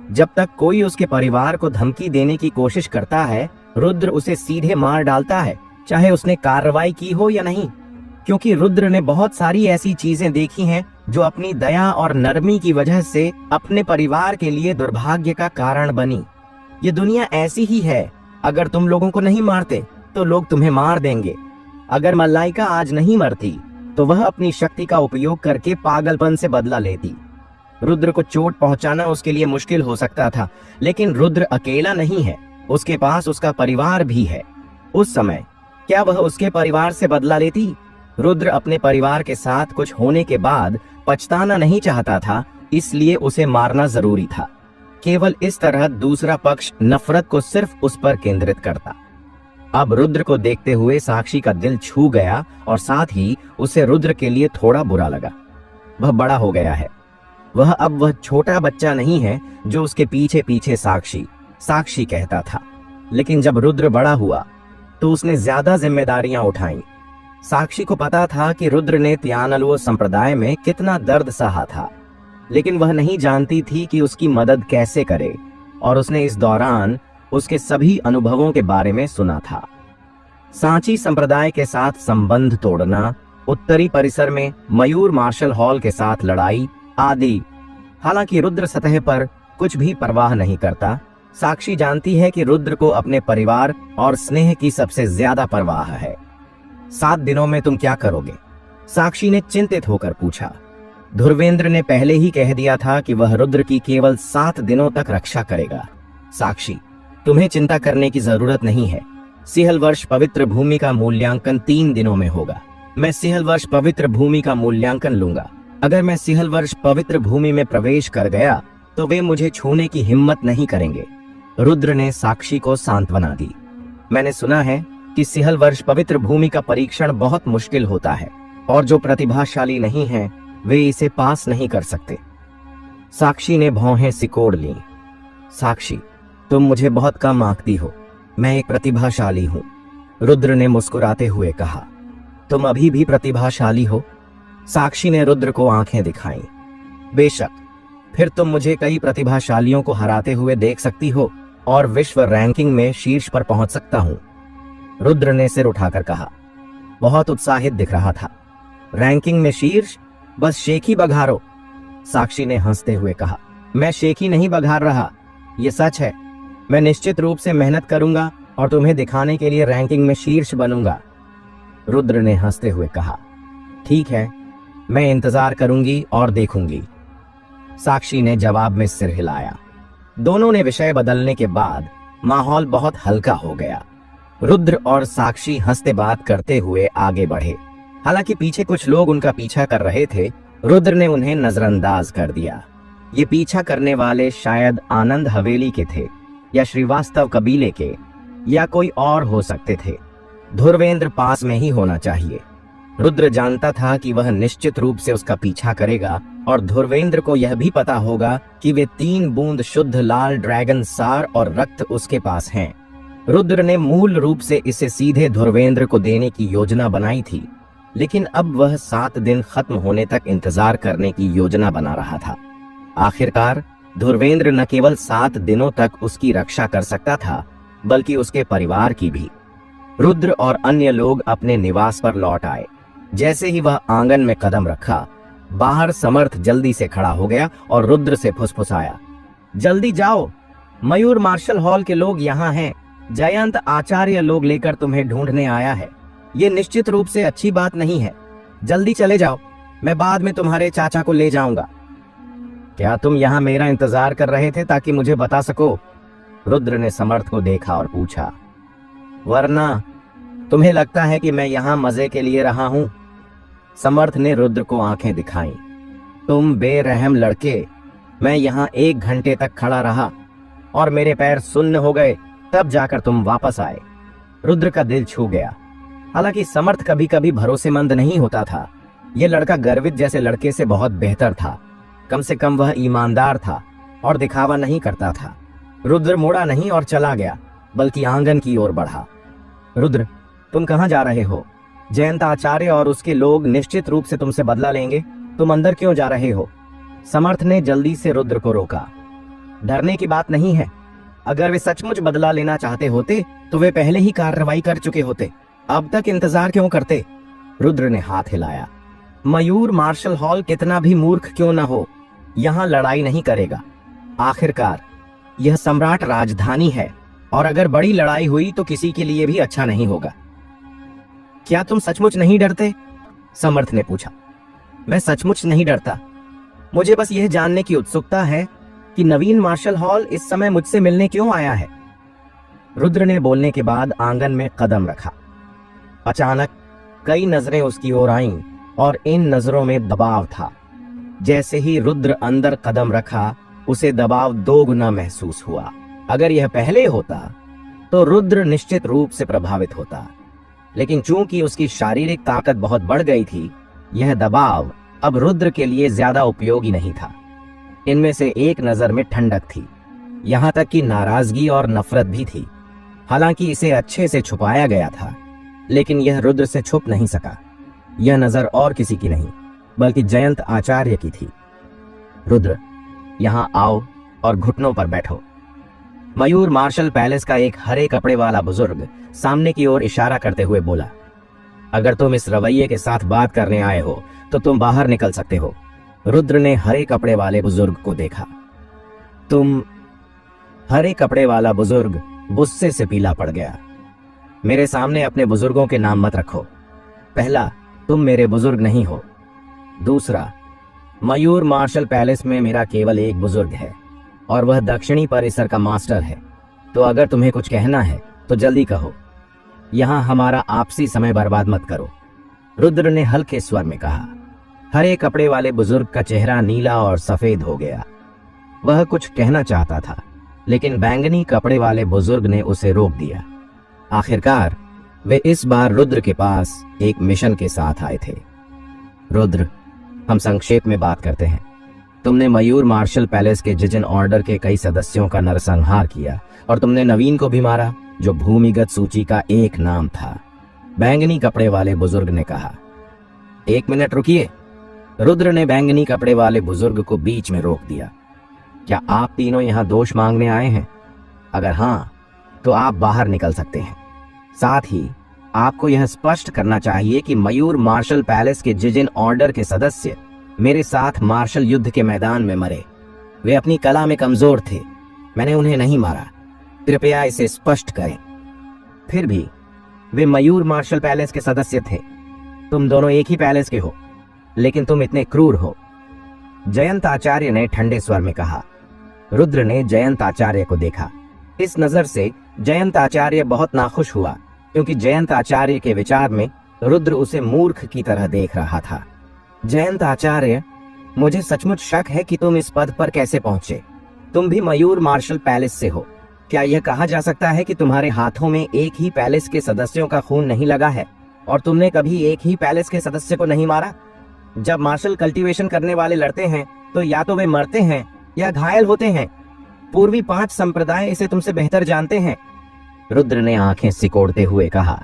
जब तक कोई उसके परिवार को धमकी देने की कोशिश करता है, रुद्र उसे सीधे मार डालता है, चाहे उसने कार्रवाई की हो या नहीं, क्योंकि रुद्र ने बहुत सारी ऐसी चीजें देखी हैं जो अपनी दया और नरमी की वजह से अपने परिवार के लिए दुर्भाग्य का कारण बनी। ये दुनिया ऐसी ही है। अगर तुम लोगों को नहीं मारते तो लोग तुम्हें मार देंगे। अगर मलाइका आज नहीं मरती तो वह अपनी शक्ति का उपयोग करके पागलपन से बदला लेती। रुद्र को चोट पहुंचाना उसके लिए मुश्किल हो सकता था, लेकिन रुद्र अकेला नहीं है, उसके पास उसका परिवार भी है। उस समय क्या वह उसके परिवार से बदला लेती? रुद्र अपने परिवार के साथ कुछ होने के बाद पछताना नहीं चाहता था, इसलिए उसे मारना जरूरी था। केवल इस तरह दूसरा पक्ष नफरत को सिर्फ उस पर केंद्रित करता। अब रुद्र को देखते हुए साक्षी का दिल छू गया और साथ ही उसे रुद्र के लिए थोड़ा बुरा लगा। वह बड़ा हो गया है। अब वह छोटा बच्चा नहीं है जो उसके पीछे पीछे साक्षी साक्षी कहता था। लेकिन जब रुद्र बड़ा हुआ तो उसने ज्यादा जिम्मेदारियां उठाई। साक्षी को पता था कि रुद्र ने त्यानलुओ संप्रदाय में कितना दर्द सहा था, लेकिन वह नहीं जानती थी कि उसकी मदद कैसे करे, और उसने इस दौरान उसके सभी अनुभवों के बारे में सुना था। सांची संप्रदाय के साथ संबंध तोड़ना, उत्तरी परिसर में मयूर मार्शल हॉल के साथ लड़ाई आदि। हालांकि रुद्र सतह पर कुछ भी परवाह नहीं करता, साक्षी जानती है कि रुद्र को अपने परिवार और स्नेह की सबसे ज्यादा परवाह है। 7 दिनों में तुम क्या करोगे? साक्षी ने चिंतित होकर पूछा। धुर्वेंद्र ने पहले ही कह दिया था कि वह रुद्र की केवल 7 दिनों तक रक्षा करेगा। साक्षी, तुम्हें चिंता करने की जरूरत नहीं है। सिहल वर्ष पवित्र भूमि का मूल्यांकन 3 दिनों में होगा। मैं सिहल वर्ष पवित्र भूमि का मूल्यांकन लूंगा। अगर मैं सिहल वर्ष पवित्र भूमि में प्रवेश कर गया तो वे मुझे छूने की हिम्मत नहीं करेंगे। रुद्र ने साक्षी को सांत्वना दी। मैंने सुना है कि सिहल वर्ष पवित्र भूमि का परीक्षण बहुत मुश्किल होता है और जो प्रतिभाशाली नहीं है वे इसे पास नहीं कर सकते। साक्षी ने भौहें सिकोड़ ली। साक्षी, तुम मुझे बहुत कम आंकती हो। मैं एक प्रतिभाशाली हूं, रुद्र ने मुस्कुराते हुए कहा। तुम अभी भी प्रतिभाशाली हो? साक्षी ने रुद्र को आंखें दिखाई। बेशक, फिर तुम मुझे कई प्रतिभाशालियों को हराते हुए देख सकती हो और विश्व रैंकिंग में शीर्ष पर पहुंच सकता हूं, रुद्र ने सिर उठाकर कहा। बहुत उत्साहित दिख रहा था। रैंकिंग में शीर्ष? बस शेखी बघारो, साक्षी ने हंसते हुए कहा। मैं शेखी नहीं बघार रहा, यह सच है। मैं निश्चित रूप से मेहनत करूंगा और तुम्हें दिखाने के लिए रैंकिंग में शीर्ष बनूंगा, रुद्र ने हंसते हुए कहा। ठीक है, मैं इंतजार करूंगी और देखूंगी। साक्षी ने जवाब में सिर हिलाया। दोनों ने विषय बदलने के बाद माहौल बहुत हल्का हो गया। रुद्र और साक्षी हंसते बात करते हुए आगे बढ़े। हालांकि पीछे कुछ लोग उनका पीछा कर रहे थे, रुद्र ने उन्हें नजरअंदाज कर दिया। ये पीछा करने वाले शायद आनंद हवेली के थे, या श्रीवास्तव कबीले के, या कोई और हो सकते थे। धुर्वेंद्र पास में ही होना चाहिए। रुद्र जानता था कि वह निश्चित रूप से उसका पीछा करेगा, और धुर्वेंद्र को यह भी पता होगा कि वे 3 बूंद शुद्ध लाल ड्रैगन सार और रक्त उसके पास हैं। रुद्र ने मूल रूप से इसे सीधे धुर्वेंद्र को देने की योजना बनाई थी, लेकिन अब वह 7 दिन खत्म होने तक इंतजार करने की योजना बना रहा था। आखिरकार धुर्वेंद्र न केवल 7 दिनों तक उसकी रक्षा कर सकता था, बल्कि उसके परिवार की भी। रुद्र और अन्य लोग अपने निवास पर लौट आए। जैसे ही वह आंगन में कदम रखा, बाहर समर्थ जल्दी से खड़ा हो गया और रुद्र से फुसफुसाया, जल्दी जाओ, मयूर मार्शल हॉल के लोग यहाँ हैं। जयंत आचार्य लोग लेकर तुम्हें ढूंढने आया है। ये निश्चित रूप से अच्छी बात नहीं है। जल्दी चले जाओ, मैं बाद में तुम्हारे चाचा को ले जाऊंगा। क्या तुम यहाँ मेरा इंतजार कर रहे थे ताकि मुझे बता सको? रुद्र ने समर्थ को देखा और पूछा। वरना तुम्हें लगता है कि मैं यहाँ मजे के लिए रहा हूं? समर्थ ने रुद्र को आंखें दिखाई। तुम बेरहम लड़के, मैं यहाँ 1 घंटे तक खड़ा रहा और मेरे पैर सुन्न हो गए, तब जाकर तुम वापस आए। रुद्र का दिल छू गया। हालांकि समर्थ कभी कभी भरोसेमंद नहीं होता था, यह लड़का गर्वित जैसे लड़के से बहुत बेहतर था। कम से कम वह ईमानदार था और दिखावा नहीं करता था। रुद्र मुड़ा नहीं और चला गया, बल्कि आंगन की ओर बढ़ा। रुद्र, तुम कहां जा रहे हो? जयंत आचार्य और उसके लोग निश्चित रूप से तुमसे बदला लेंगे। तुम अंदर क्यों जा रहे हो? समर्थ ने जल्दी से रुद्र को रोका। डरने की बात नहीं है। अगर वे सचमुच बदला लेना चाहते होते तो वे पहले ही कार्रवाई कर चुके होते। अब तक इंतजार क्यों करते? रुद्र ने हाथ हिलाया। मयूर मार्शल हॉल कितना भी मूर्ख क्यों न हो, यहाँ लड़ाई नहीं करेगा। आखिरकार यह सम्राट राजधानी है, और अगर बड़ी लड़ाई हुई तो किसी के लिए भी अच्छा नहीं होगा। क्या तुम सचमुच नहीं डरते? समर्थ ने पूछा। मैं सचमुच नहीं डरता। मुझे बस यह जानने की उत्सुकता है कि नवीन मार्शल हॉल इस समय मुझसे मिलने क्यों आया है। रुद्र ने बोलने के बाद आंगन में कदम रखा। अचानक कई नजरें उसकी ओर आईं और इन नजरों में दबाव था। जैसे ही रुद्र अंदर कदम रखा, उसे दबाव 2 गुना महसूस हुआ। अगर यह पहले होता तो रुद्र निश्चित रूप से प्रभावित होता, लेकिन चूंकि उसकी शारीरिक ताकत बहुत बढ़ गई थी, यह दबाव अब रुद्र के लिए ज्यादा उपयोगी नहीं था। इनमें से एक नजर में ठंडक थी, यहां तक कि नाराजगी और नफरत भी थी। हालांकि इसे अच्छे से छुपाया गया था, लेकिन यह रुद्र से छुप नहीं सका। यह नजर और किसी की नहीं, बल्कि जयंत आचार्य की थी। रुद्र, यहां आओ और घुटनों पर बैठो। मयूर मार्शल पैलेस का एक हरे कपड़े वाला बुजुर्ग सामने की ओर इशारा करते हुए बोला। अगर तुम इस रवैये के साथ बात करने आए हो तो तुम बाहर निकल सकते हो। रुद्र ने हरे कपड़े वाले बुजुर्ग को देखा। तुम? हरे कपड़े वाला बुजुर्ग गुस्से से पीला पड़ गया। मेरे सामने अपने बुजुर्गों के नाम मत रखो। पहला, तुम मेरे बुजुर्ग नहीं हो। दूसरा, मयूर मार्शल पैलेस में मेरा केवल एक बुजुर्ग है, और वह दक्षिणी परिसर का मास्टर है। तो अगर तुम्हें कुछ कहना है तो जल्दी कहो। यहां हमारा आपसी समय बर्बाद मत करो, रुद्र ने हल्के स्वर में कहा। हरे कपड़े वाले बुजुर्ग का चेहरा नीला और सफेद हो गया। वह कुछ कहना चाहता था, लेकिन बैंगनी कपड़े वाले बुजुर्ग ने उसे रोक दिया। आखिरकार वे इस बार रुद्र के पास एक मिशन के साथ आए थे। रुद्र, हम संक्षेप में बात करते हैं। तुमने मयूर मार्शल पैलेस के जिजिन ऑर्डर के कई सदस्यों का नरसंहार किया, और तुमने नवीन को भी मारा, जो भूमिगत सूची का एक नाम था, बैंगनी कपड़े वाले बुजुर्ग ने कहा। 1 मिनट रुकिए, रुद्र ने बैंगनी कपड़े वाले बुजुर्ग को बीच में रोक दिया। क्या आप तीनों यहाँ दोष मांगने आए हैं? अगर हां, तो आप बाहर निकल सकते हैं। साथ ही आपको यह स्पष्ट करना चाहिए कि मयूर मार्शल पैलेस के जिजिन ऑर्डर के सदस्य मेरे साथ मार्शल युद्ध के मैदान में मरे। वे अपनी कला में कमजोर थे, मैंने उन्हें नहीं मारा। कृपया इसे स्पष्ट करें। फिर भी वे मयूर मार्शल पैलेस के सदस्य थे। तुम दोनों एक ही पैलेस के हो। लेकिन तुम इतने क्रूर हो। जयंत आचार्य ने ठंडे स्वर में कहा। रुद्र ने जयंत आचार्य को देखा। इस नजर से जयंत आचार्य बहुत नाखुश हुआ, क्योंकि जयंत आचार्य के विचार में रुद्र उसे मूर्ख की तरह देख रहा था। जयंत आचार्य, मुझे सचमुच शक है कि तुम इस पद पर कैसे पहुंचे। तुम भी मयूर मार्शल पैलेस से हो। क्या यह कहा जा सकता है कि तुम्हारे हाथों में एक ही पैलेस के सदस्यों का खून नहीं लगा है और तुमने कभी एक ही पैलेस के सदस्य को नहीं मारा? जब मार्शल कल्टीवेशन करने वाले लड़ते हैं तो या तो वे मरते हैं या घायल होते हैं। पूर्वी 5 संप्रदाय इसे तुमसे बेहतर जानते हैं। रुद्र ने आंखें सिकोड़ते हुए कहा।